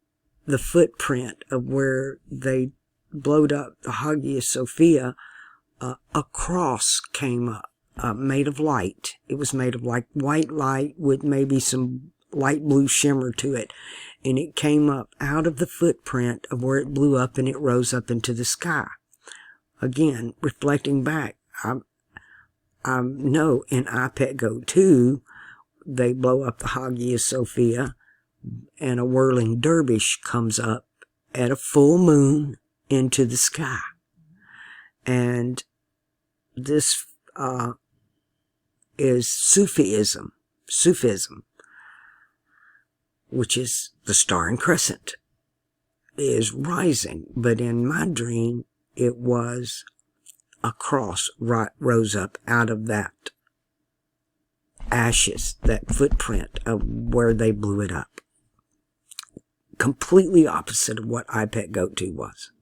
the footprint of where they blowed up the Hagia Sophia, a cross came up, made of light. It was made of like white light with maybe some light blue shimmer to it. And it came up out of the footprint of where it blew up, and it rose up into the sky. Again, reflecting back, I know in iPet Go 2, they blow up the Hagia Sophia, and a whirling dervish comes up at a full moon into the sky. And this is Sufism, which is the star and crescent, is rising. But in my dream, it was a cross rose up out of that ashes, that footprint of where they blew it up. Completely opposite of what iPet Go 2 was.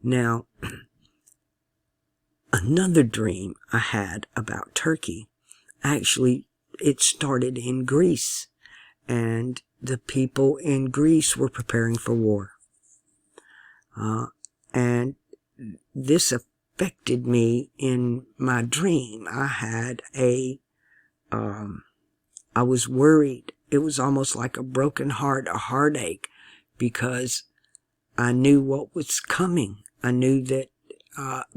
Now, another dream I had about Turkey, actually, it started in Greece, and the people in Greece were preparing for war. And this affected me in my dream. I had I was worried. It was almost like a broken heart, a heartache, because I knew what was coming. I knew that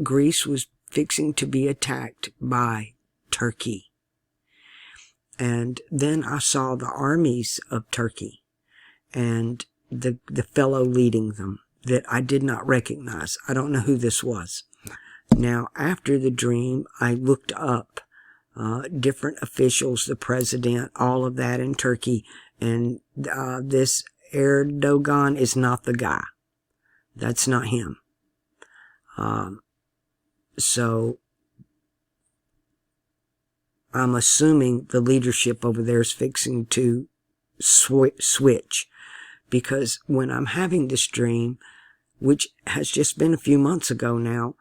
Greece was fixing to be attacked by Turkey. And then I saw the armies of Turkey and the fellow leading them that I did not recognize. I don't know who this was. Now, after the dream, I looked up different officials, the president, all of that in Turkey, and this Erdogan is not the guy. That's not him. So I'm assuming the leadership over there is fixing to switch, because when I'm having this dream, which has just been a few months ago now,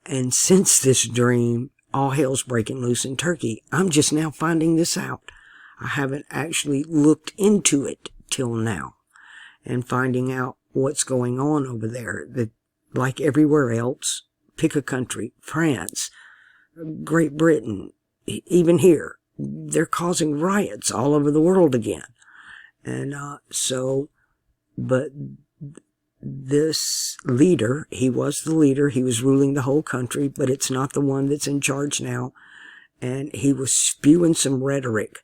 and since this dream, all hell's breaking loose in Turkey. I'm just now finding this out. I haven't actually looked into it till now, and finding out what's going on over there. That, like everywhere else, pick a country, France, Great Britain, even here, they're causing riots all over the world again. And but this leader, he was the leader, he was ruling the whole country, but it's not the one that's in charge now. And he was spewing some rhetoric,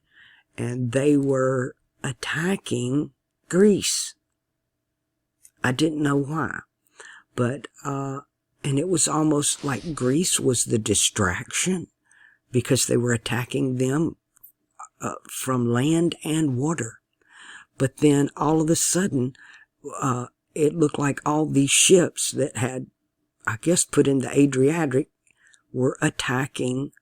and they were attacking Greece. I didn't know why, but and it was almost like Greece was the distraction, because they were attacking them from land and water. But then all of a sudden, it looked like all these ships that had, I guess, put in the Adriatic were attacking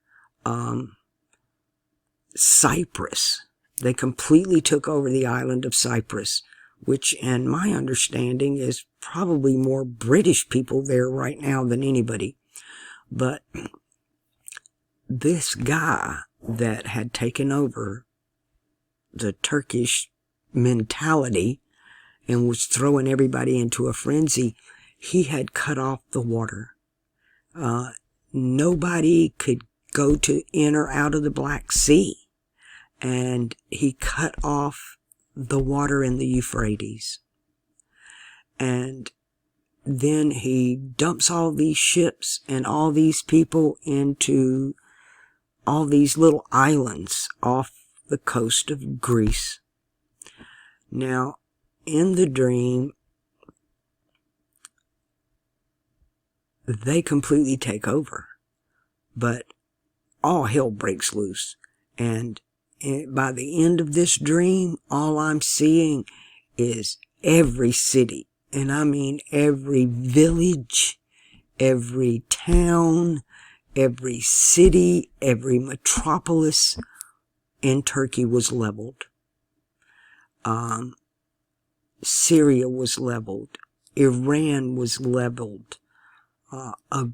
Cyprus. They completely took over the island of Cyprus, which, in my understanding, is probably more British people there right now than anybody. But this guy that had taken over the Turkish mentality and was throwing everybody into a frenzy, he had cut off the water. Nobody could go in or out of the Black Sea. And he cut off the water in the Euphrates. And then he dumps all these ships and all these people into all these little islands off the coast of Greece. Now, in the dream, they completely take over. But all hell breaks loose. And by the end of this dream, all I'm seeing is every city, and I mean every village, every town, every city, every metropolis in Turkey was leveled. Syria was leveled. Iran was leveled. A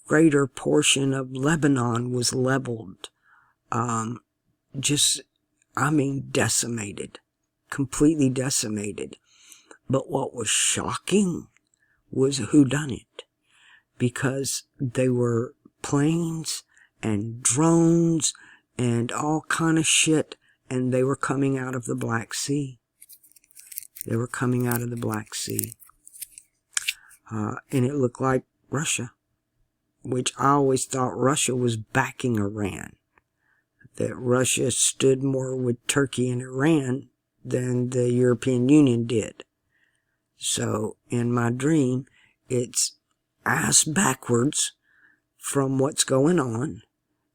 greater portion of Lebanon was leveled. Decimated. Completely decimated. But what was shocking was who done it. Because they were planes and drones and all kind of shit, and they were coming out of the Black Sea. They were coming out of the Black Sea. And it looked like Russia, which I always thought Russia was backing Iran. That Russia stood more with Turkey and Iran than the European Union did. So, in my dream, it's ass backwards from what's going on.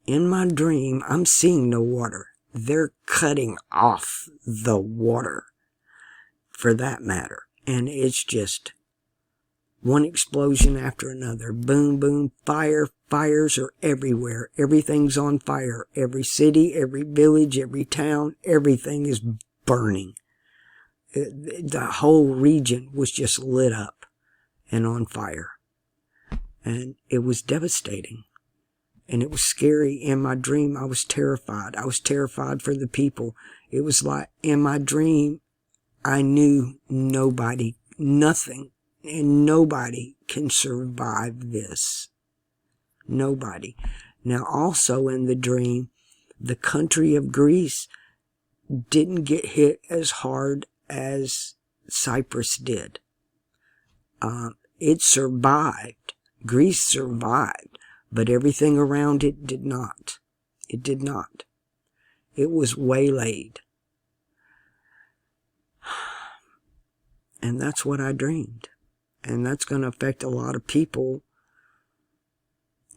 In my dream, I'm seeing no water. They're cutting off the water, for that matter. And it's just one explosion after another. Boom, boom, fire. Fires are everywhere. Everything's on fire. Every city, every village, every town, everything is burning. The whole region was just lit up and on fire. And it was devastating. And it was scary. In my dream, I was terrified. I was terrified for the people. It was like, in my dream, I knew nobody, nothing, and nobody can survive this. Nobody. Now, also in the dream, the country of Greece didn't get hit as hard as Cyprus did. It survived. Greece survived, but everything around it did not. It did not. It was waylaid. And that's what I dreamed. And that's going to affect a lot of people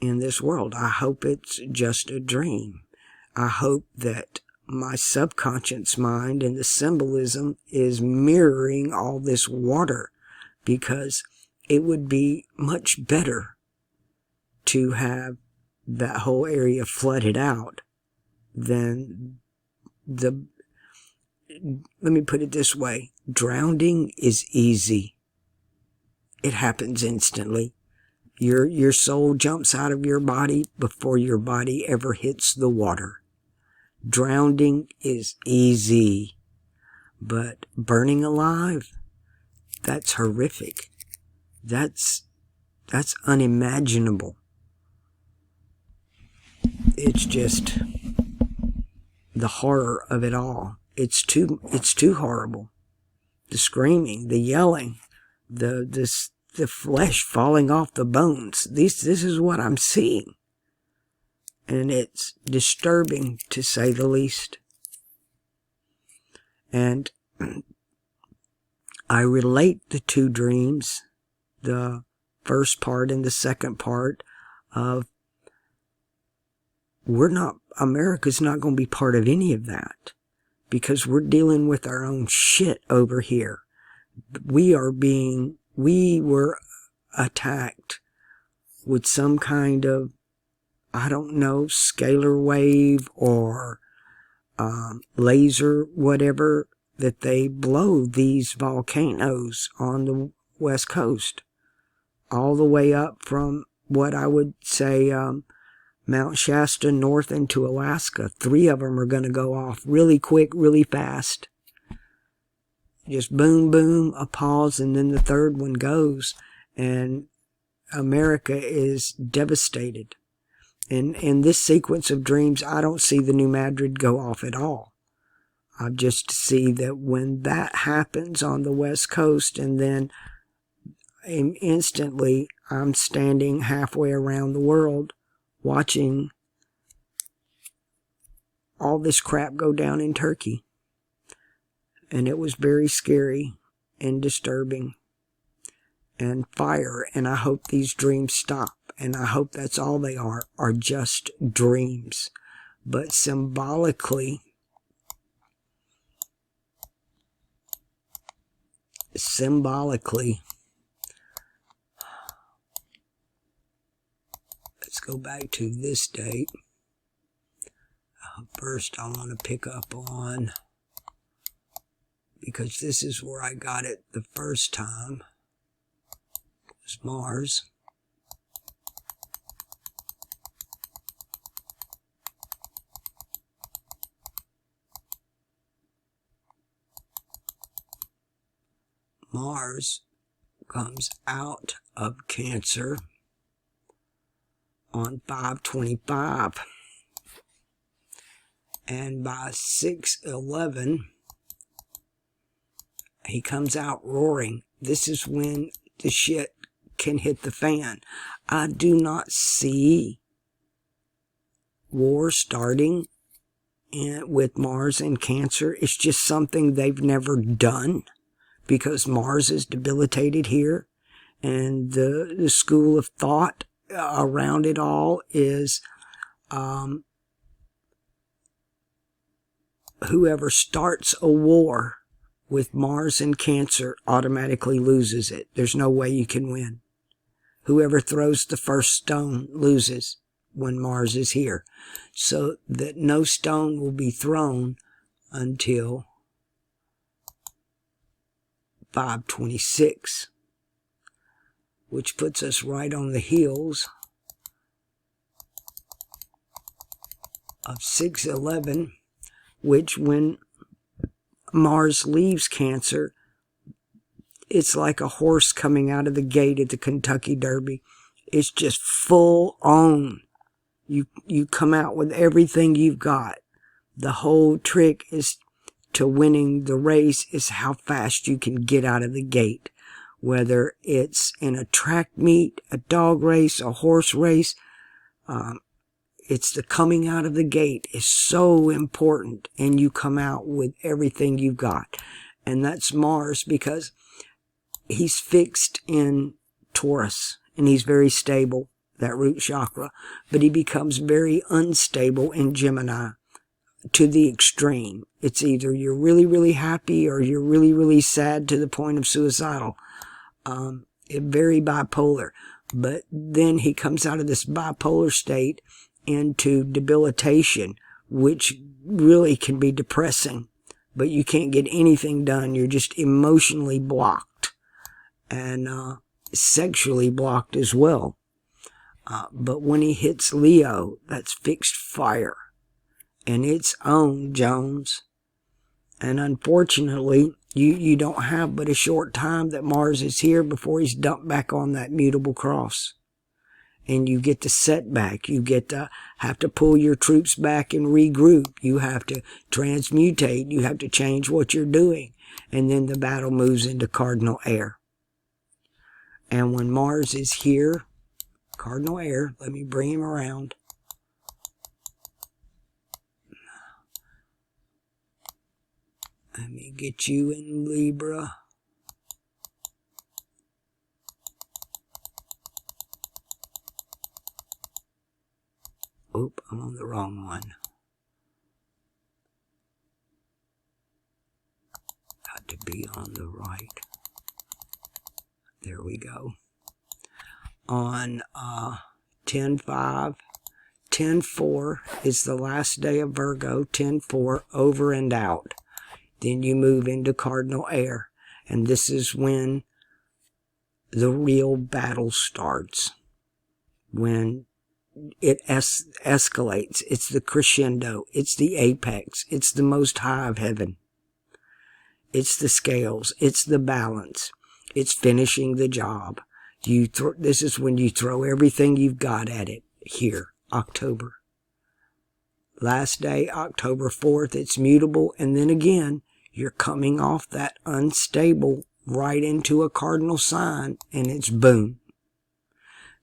in this world. I hope it's just a dream. I hope that my subconscious mind and the symbolism is mirroring all this water, because it would be much better to have that whole area flooded out than the... Let me put it this way. Drowning is easy. It happens instantly. Your soul jumps out of your body before your body ever hits the water. Drowning is easy. But burning alive, that's horrific. That's unimaginable. It's just the horror of it all. It's too horrible. The screaming, the yelling, the flesh falling off the bones. This is what I'm seeing. And it's disturbing, to say the least. And I relate the two dreams, the first part and the second part, of America's not going to be part of any of that, because we're dealing with our own shit over here. We were attacked with some kind of, I don't know, scalar wave or laser, whatever, that they blow these volcanoes on the West Coast, all the way up from what I would say Mount Shasta north into Alaska. 3 of them are going to go off really quick, really fast. Just boom, boom, a pause, and then the third one goes, and America is devastated. And in this sequence of dreams, I don't see the New Madrid go off at all. I just see that when that happens on the West Coast, and then instantly I'm standing halfway around the world watching all this crap go down in Turkey. And it was very scary and disturbing. and fire, and I hope these dreams stop, and I hope that's all they are just dreams. But symbolically, let's go back to this date. First, I want to pick up on, because this is where I got it the first time, was Mars. Mars comes out of Cancer on 5/25. And by 6/11, he comes out roaring. This is when the shit can hit the fan. I do not see war starting with Mars and Cancer. It's just something they've never done, because Mars is debilitated here. And the school of thought around it all is whoever starts a war with Mars and Cancer automatically loses it. There's no way you can win. Whoever throws the first stone loses when Mars is here. So that no stone will be thrown until 5/26, which puts us right on the heels of 6/11, which when Mars leaves Cancer, it's like a horse coming out of the gate at the Kentucky Derby. It's just full on. You come out with everything you've got. The whole trick is to winning the race is how fast you can get out of the gate. Whether it's in a track meet, a dog race, a horse race, it's the coming out of the gate is so important, and you come out with everything you've got. And that's Mars, because he's fixed in Taurus, and he's very stable, that root chakra, but he becomes very unstable in Gemini to the extreme. It's either you're really, really happy or you're really, really sad to the point of suicidal. Very bipolar. But then he comes out of this bipolar state into debilitation, which really can be depressing, but you can't get anything done. You're just emotionally blocked and sexually blocked as well. But when he hits Leo, that's fixed fire, and it's on, Jones. And unfortunately, you don't have but a short time that Mars is here before he's dumped back on that mutable cross. And you get the setback. You get to have to pull your troops back and regroup. You have to transmutate. You have to change what you're doing. And then the battle moves into cardinal air. And when Mars is here, cardinal air, let me bring him around. Let me get you in Libra. Oop, I'm on the wrong one. Got to be on the right. There we go. On 10/5, 10/4 is the last day of Virgo. 10/4, over and out. Then you move into cardinal air, and this is when the real battle starts. When it escalates. It's the crescendo. It's the apex. It's the most high of heaven. It's the scales. It's the balance. It's finishing the job. This is when you throw everything you've got at it. Here, October. Last day, October 4th, it's mutable. And then again, you're coming off that unstable right into a cardinal sign, and it's boom.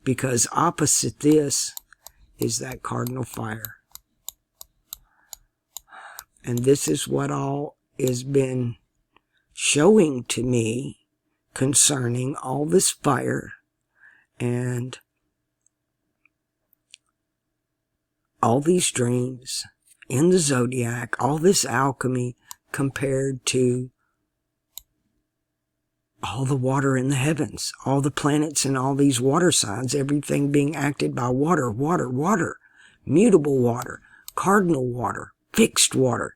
Because opposite this is that cardinal fire. And this is what all has been showing to me concerning all this fire and all these dreams in the zodiac, all this alchemy compared to all the water in the heavens, all the planets and all these water signs, everything being acted by water, water, water, mutable water, cardinal water, fixed water.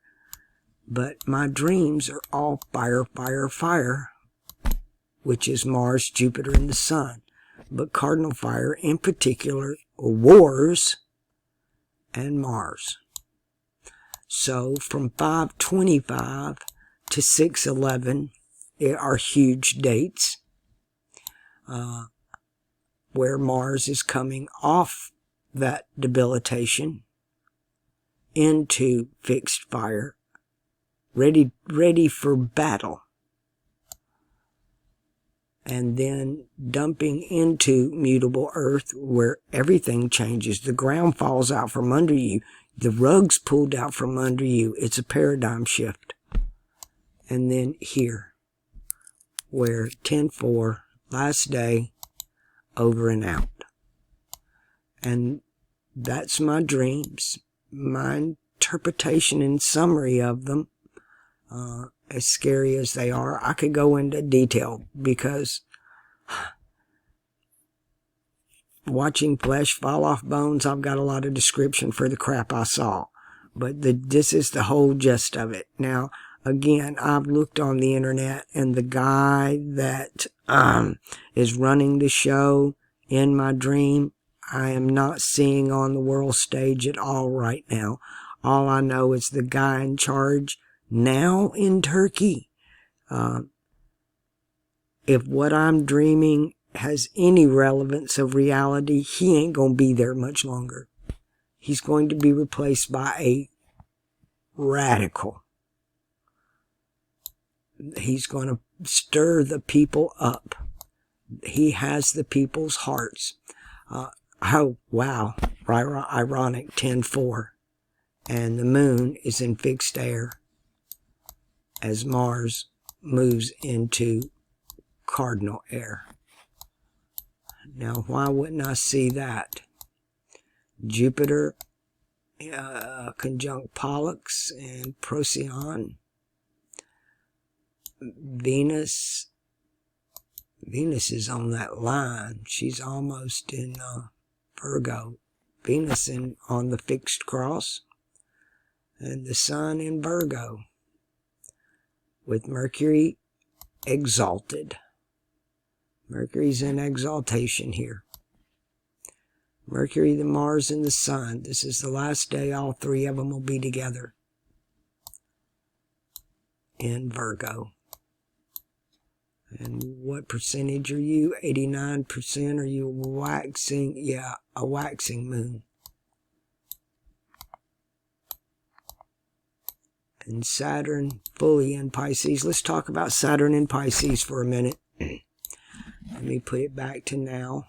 But my dreams are all fire, fire, fire, which is Mars, Jupiter, and the Sun. But cardinal fire in particular, wars, and Mars. So from 525 to 611 are huge dates where Mars is coming off that debilitation into fixed fire, ready for battle, and then dumping into mutable earth where everything changes. The ground falls out from under you. The rug's pulled out from under you. It's a paradigm shift. And then here, where 10-4, last day, over and out. And that's my dreams, my interpretation and summary of them. As scary as they are, I could go into detail because watching flesh fall off bones, I've got a lot of description for the crap I saw. But this is the whole gist of it. Now, again, I've looked on the internet, and the guy that is running the show in my dream, I am not seeing on the world stage at all right now. All I know is the guy in charge now in Turkey. If what I'm dreaming has any relevance of reality, he ain't going to be there much longer. He's going to be replaced by a radical. He's going to stir the people up. He has the people's hearts. Oh, wow. Ironic, 10-4. And the moon is in fixed air as Mars moves into cardinal air. Now, why wouldn't I see that? Jupiter conjunct Pollux and Procyon. Venus is on that line. She's almost in Virgo. Venus on the fixed cross. And the Sun in Virgo. With Mercury exalted. Mercury's in exaltation here. Mercury, the Mars, and the Sun. This is the last day all three of them will be together. In Virgo. And what percentage are you? 89%. Are you waxing? Yeah, a waxing moon. And Saturn fully in Pisces. Let's talk about Saturn in Pisces for a minute. Let me put it back to now.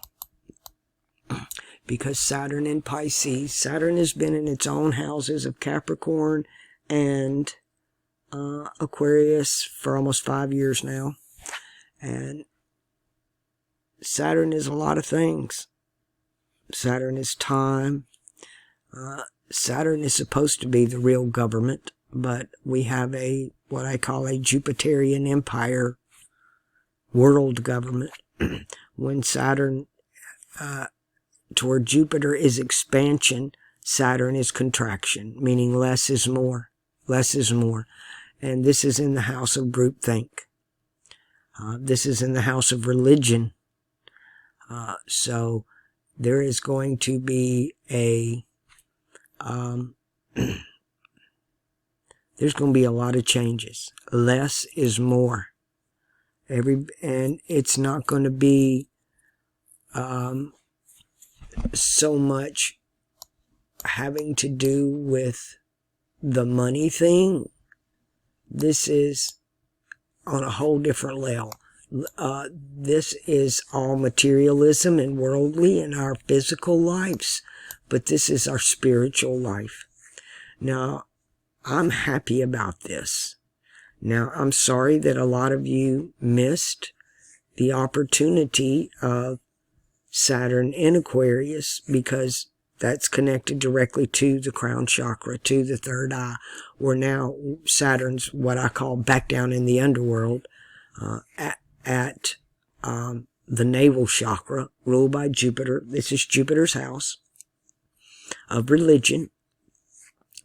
Because Saturn in Pisces, Saturn has been in its own houses of Capricorn and Aquarius for almost 5 years now. And Saturn is a lot of things. Saturn is time. Saturn is supposed to be the real government, but we have what I call a Jupiterian empire world government. When Saturn toward Jupiter is expansion, Saturn is contraction, meaning less is more. Less is more. And this is in the house of groupthink. This is in the house of religion. So there is going to be there's going to be a lot of changes. Less is more. And it's not going to be so much having to do with the money thing. This is on a whole different level. This is all materialism and worldly in our physical lives, but this is our spiritual life. Now, I'm happy about this. Now, I'm sorry that a lot of you missed the opportunity of Saturn in Aquarius, because that's connected directly to the crown chakra, to the third eye, where now Saturn's what I call back down in the underworld, at the navel chakra, ruled by Jupiter. This is Jupiter's house of religion.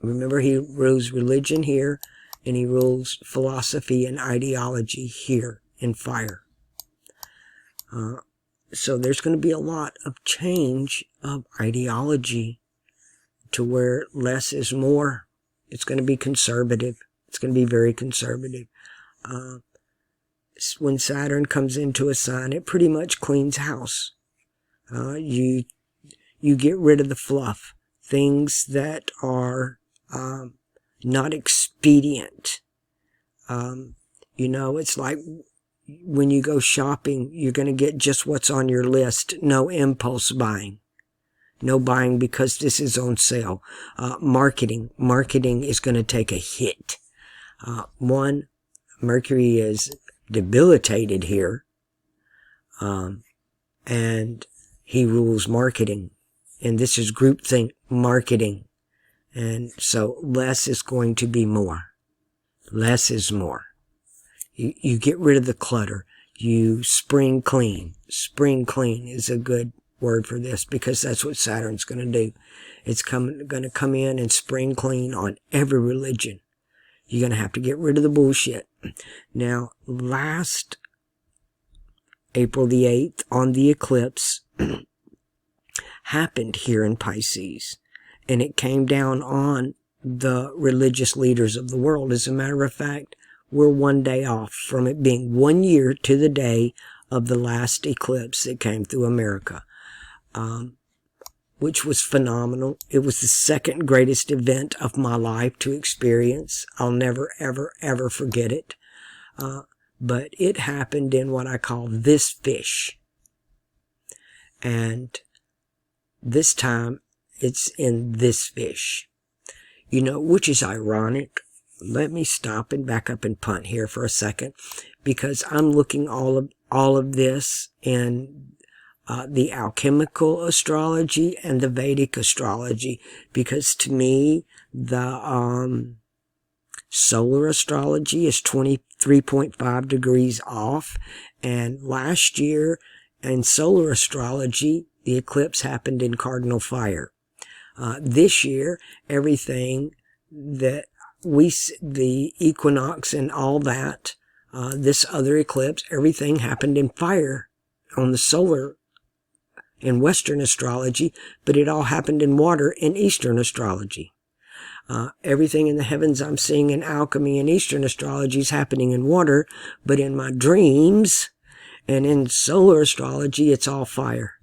Remember, he rules religion here, and he rules philosophy and ideology here in fire. So there's going to be a lot of change of ideology to where less is more. It's going to be conservative. It's going to be very conservative. When Saturn comes into a sign, it pretty much cleans house. You get rid of the fluff, things that are not expedient. It's like when you go shopping, you're going to get just what's on your list. No impulse buying. No buying because this is on sale. Marketing is going to take a hit. Mercury is debilitated here, and he rules marketing, and this is groupthink marketing, and so less is going to be more. Less is more. You get rid of the clutter. You spring clean. Spring clean is a good word for this, because that's what Saturn's going to do. It's going to come in and spring clean on every religion. You're going to have to get rid of the bullshit. Now, last April the 8th, on the eclipse, happened here in Pisces. And it came down on the religious leaders of the world. As a matter of fact, we're one day off from it being 1 year to the day of the last eclipse that came through America, which was phenomenal. It was the second greatest event of my life to experience. I'll never, ever, ever forget it. But it happened in what I call this fish. And this time it's in this fish. Which is ironic. Let me stop and back up and punt here for a second, because I'm looking all of this in the alchemical astrology and the Vedic astrology, because to me the solar astrology is 23.5 degrees off, and last year in solar astrology the eclipse happened in cardinal fire. This year everything that the equinox and all that, this other eclipse, everything happened in fire on the solar in Western astrology, but it all happened in water in Eastern astrology. Everything in the heavens I'm seeing in alchemy and Eastern astrology is happening in water, but in my dreams and in solar astrology, it's all fire.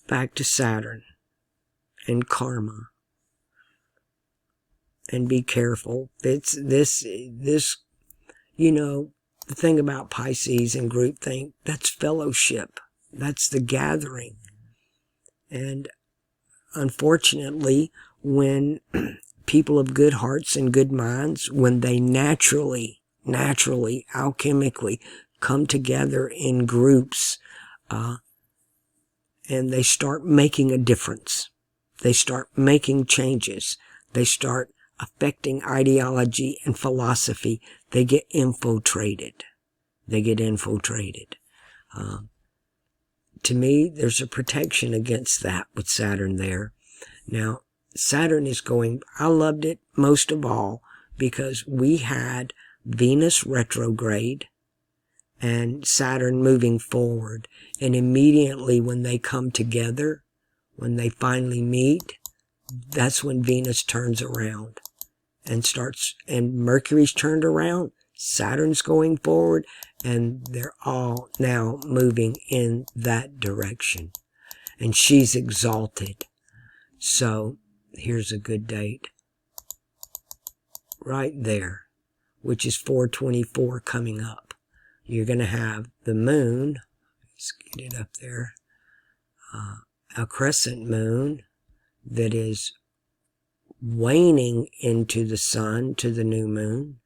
Back to Saturn and karma. And be careful. It's this, the thing about Pisces and groupthink, that's fellowship. That's the gathering. And unfortunately, when people of good hearts and good minds, when they naturally, alchemically come together in groups, and they start making a difference. They start making changes. They start affecting ideology and philosophy. They get infiltrated. To me, there's a protection against that with Saturn there. Now, Saturn is going, I loved it most of all because we had Venus retrograde and Saturn moving forward. And immediately when they come together, when they finally meet, that's when Venus turns around and Mercury's turned around, Saturn's going forward, and they're all now moving in that direction. And she's exalted. So here's a good date. Right there, which is 4/24 coming up. You're going to have the moon, let's get it up there, a crescent moon that is waning into the sun, to the new moon.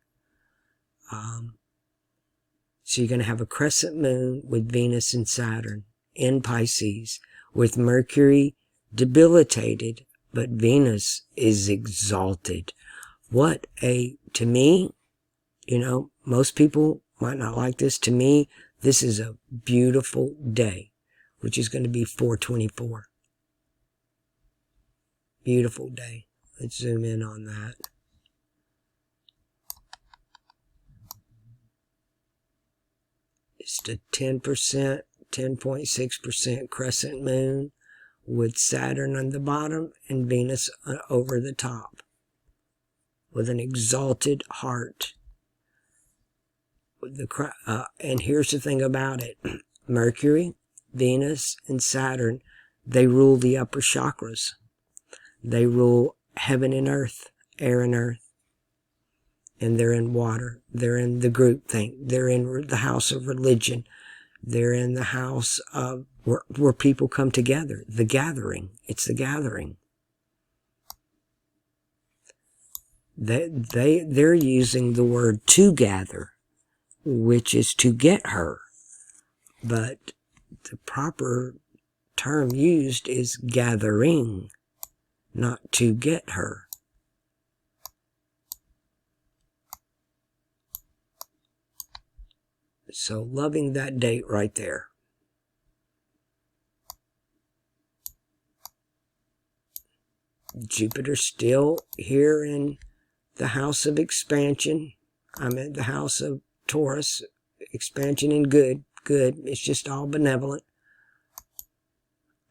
So you're going to have a crescent moon with Venus and Saturn in Pisces, with Mercury debilitated, but Venus is exalted. To me, most people might not like this. To me, this is a beautiful day, which is going to be 4/24. Beautiful day. Let's zoom in on that. It's a 10%, 10.6% crescent moon with Saturn on the bottom and Venus over the top, with an exalted heart. And here's the thing about it. Mercury, Venus, and Saturn, they rule the upper chakras. They rule heaven and earth, air and earth. And they're in water. They're in the group thing. They're in the house of religion. They're in the house of where people come together. The gathering. It's the gathering. They're using the word to gather, which is to get her. But the proper term used is gathering, not to get her. So loving that date right there. Jupiter's still here in the house of expansion. I'm in the house of Taurus. Expansion and good. It's just all benevolent.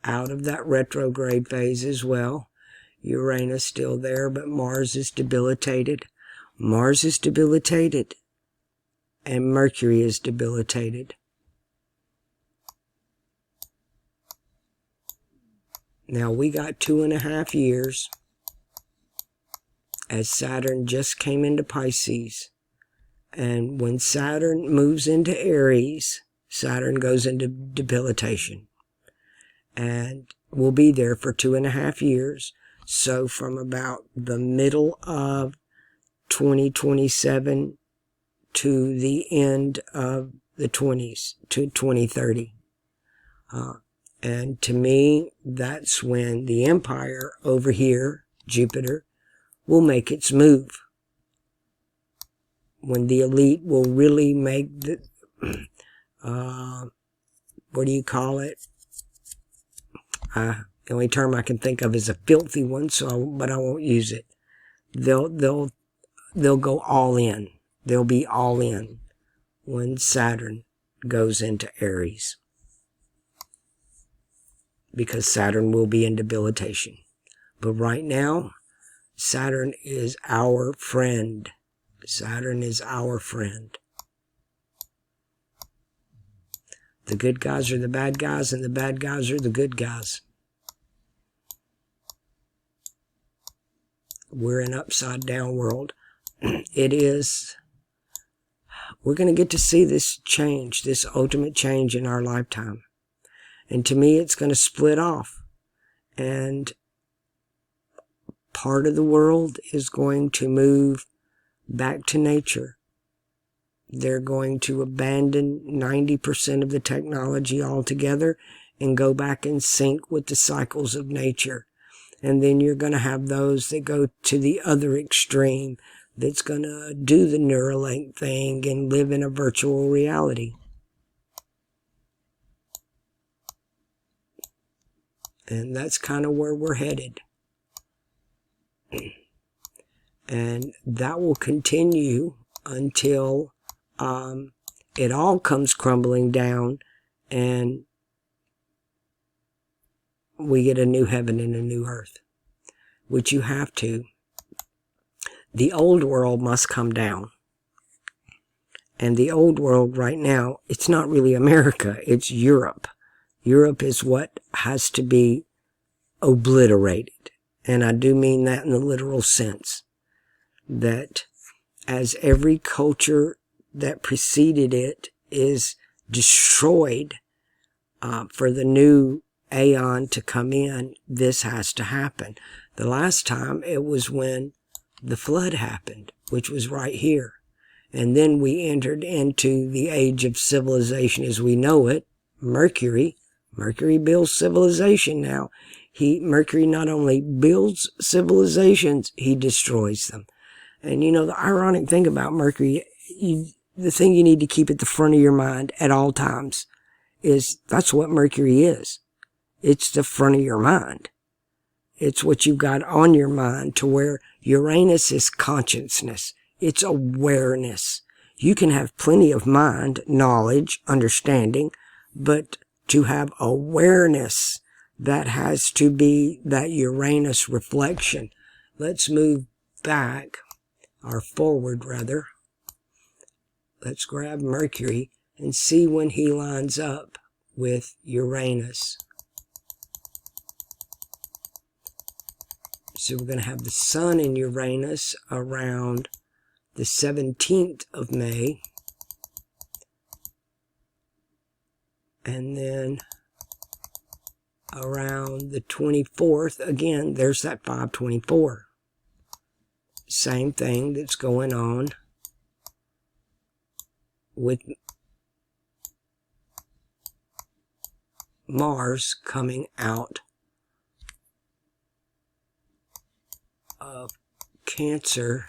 Out of that retrograde phase as well. Uranus still there, but Mars is debilitated. Mars is debilitated. And Mercury is debilitated. Now we got 2.5 years as Saturn just came into Pisces. And when Saturn moves into Aries, Saturn goes into debilitation. And we'll be there for 2.5 years. So from about the middle of 2027 to the end of the 20s, to 2030. And to me, that's when the empire over here, Jupiter, will make its move. When the elite will really make the, what do you call it? The only term I can think of is a filthy one, but I won't use it. They'll go all in. They'll be all in when Saturn goes into Aries. Because Saturn will be in debilitation. But right now, Saturn is our friend. Saturn is our friend. The good guys are the bad guys, and the bad guys are the good guys. We're in an upside down world. We're going to get to see this change, this ultimate change in our lifetime. And to me, it's going to split off. And part of the world is going to move back to nature. They're going to abandon 90% of the technology altogether and go back and sync with the cycles of nature. And then you're going to have those that go to the other extreme, that's going to do the Neuralink thing and live in a virtual reality. And that's kind of where we're headed. And that will continue until it all comes crumbling down and we get a new heaven and a new earth, which you have to. The old world must come down. And the old world right now, it's not really America, it's Europe. Europe is what has to be obliterated. And I do mean that in the literal sense. That as every culture that preceded it is destroyed for the new aeon to come in, this has to happen. The last time it was when the flood happened, which was right here. And then we entered into the age of civilization as we know it. Mercury builds civilization now. Mercury not only builds civilizations, he destroys them. And you know, the ironic thing about Mercury, the thing you need to keep at the front of your mind at all times is that's what Mercury is. It's the front of your mind. It's what you've got on your mind, to where Uranus is consciousness. It's awareness. You can have plenty of mind, knowledge, understanding, but to have awareness, that has to be that Uranus reflection. Let's move back, or forward rather. Let's grab Mercury and see when he lines up with Uranus. So we're going to have the Sun in Uranus around the 17th of May. And then around the 24th, again, there's that 524. Same thing that's going on with Mars coming out of Cancer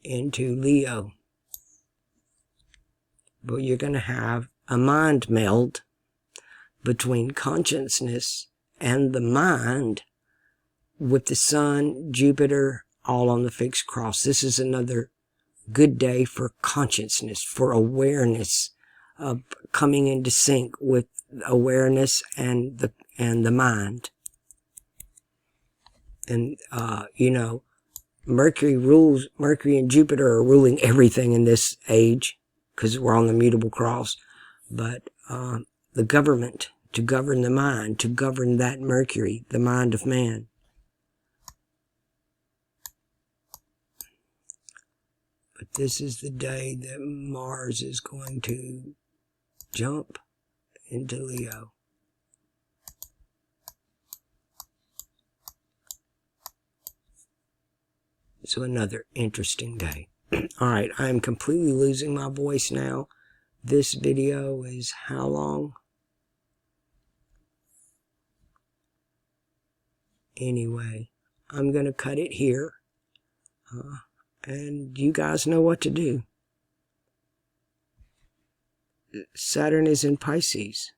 into Leo. But you're going to have a mind meld between consciousness and the mind, with the Sun, Jupiter, all on the fixed cross. This is another good day for consciousness, for awareness, of coming into sync with awareness and the mind. And, you know, Mercury and Jupiter are ruling everything in this age, because we're on the mutable cross. But the government, to govern the mind, to govern that Mercury, the mind of man. But this is the day that Mars is going to jump into Leo. So another interesting day. All right, I am completely losing my voice now. This video is how long? Anyway, I'm going to cut it here. And you guys know what to do. Saturn is in Pisces.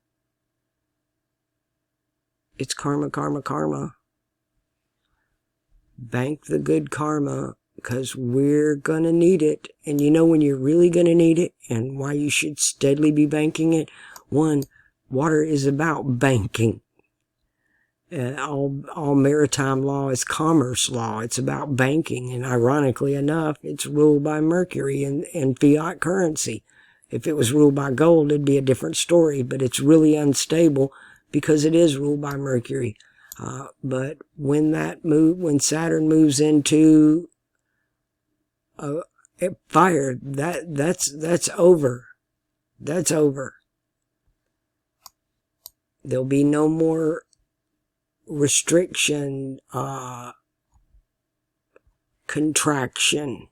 It's karma, karma, karma. Bank the good karma, because we're going to need it. And you know when you're really going to need it and why you should steadily be banking it? One, water is about banking. All maritime law is commerce law. It's about banking. And ironically enough, it's ruled by Mercury and fiat currency. If it was ruled by gold, it'd be a different story. But it's really unstable because it is ruled by Mercury. But when Saturn moves into fire, that's over. That's over. There'll be no more restriction, contraction.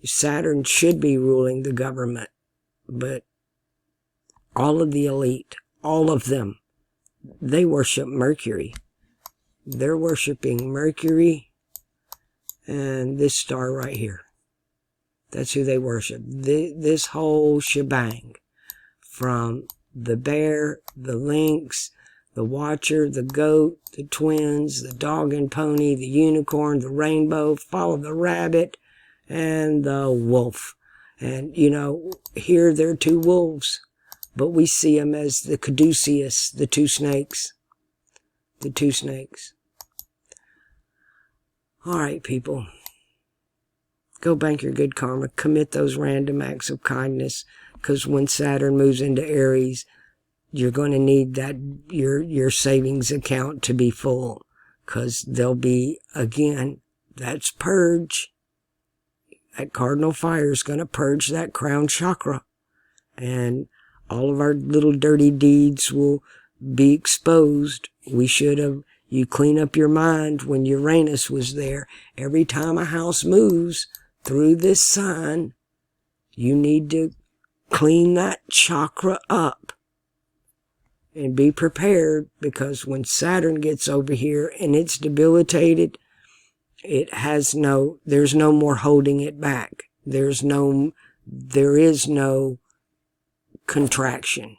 Saturn should be ruling the government, but all of the elite, all of them, they worship Mercury. They're worshiping Mercury and this star right here. That's who they worship. This whole shebang, from the bear, the lynx, the watcher, the goat, the twins, the dog and pony, the unicorn, the rainbow, follow the rabbit, and the wolf. And, you know, here there are two wolves, but we see them as the caduceus, the two snakes. The two snakes. All right, people. Go bank your good karma. Commit those random acts of kindness, because when Saturn moves into Aries, you're going to need that your savings account to be full, because there'll be, again, that's purge. That cardinal fire is going to purge that crown chakra, and all of our little dirty deeds will be exposed. You clean up your mind when Uranus was there. Every time a house moves, through this sign, you need to clean that chakra up and be prepared, because when Saturn gets over here and it's debilitated, there's no more holding it back. There is no contraction.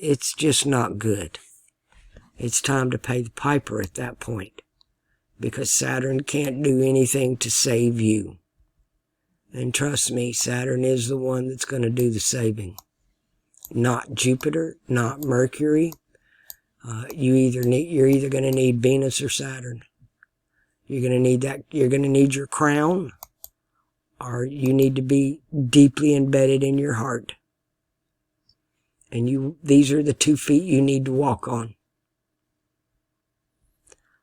It's just not good. It's time to pay the piper at that point, because Saturn can't do anything to save you. And trust me, Saturn is the one that's going to do the saving. Not Jupiter, not Mercury. You're either going to need Venus or Saturn. You're going to need that. You're going to need your crown, or you need to be deeply embedded in your heart. And these are the 2 feet you need to walk on.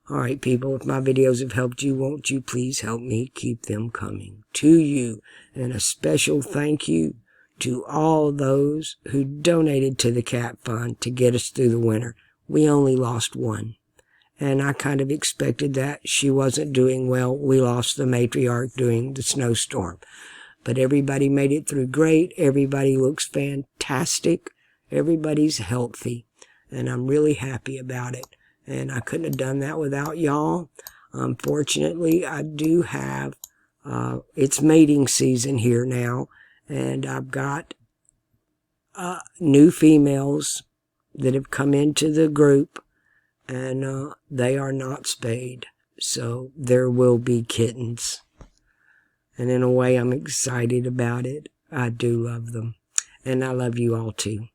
All right, people, if my videos have helped you, won't you please help me keep them coming to you? And a special thank you to all those who donated to the Cat Fund to get us through the winter. We only lost one, and I kind of expected that. She wasn't doing well. We lost the matriarch during the snowstorm. But everybody made it through great. Everybody looks fantastic. Everybody's healthy, and I'm really happy about it. And I couldn't have done that without y'all. Unfortunately, I do have, it's mating season here now, and I've got new females that have come into the group, and they are not spayed. So there will be kittens. And in a way, I'm excited about it. I do love them. And I love you all too.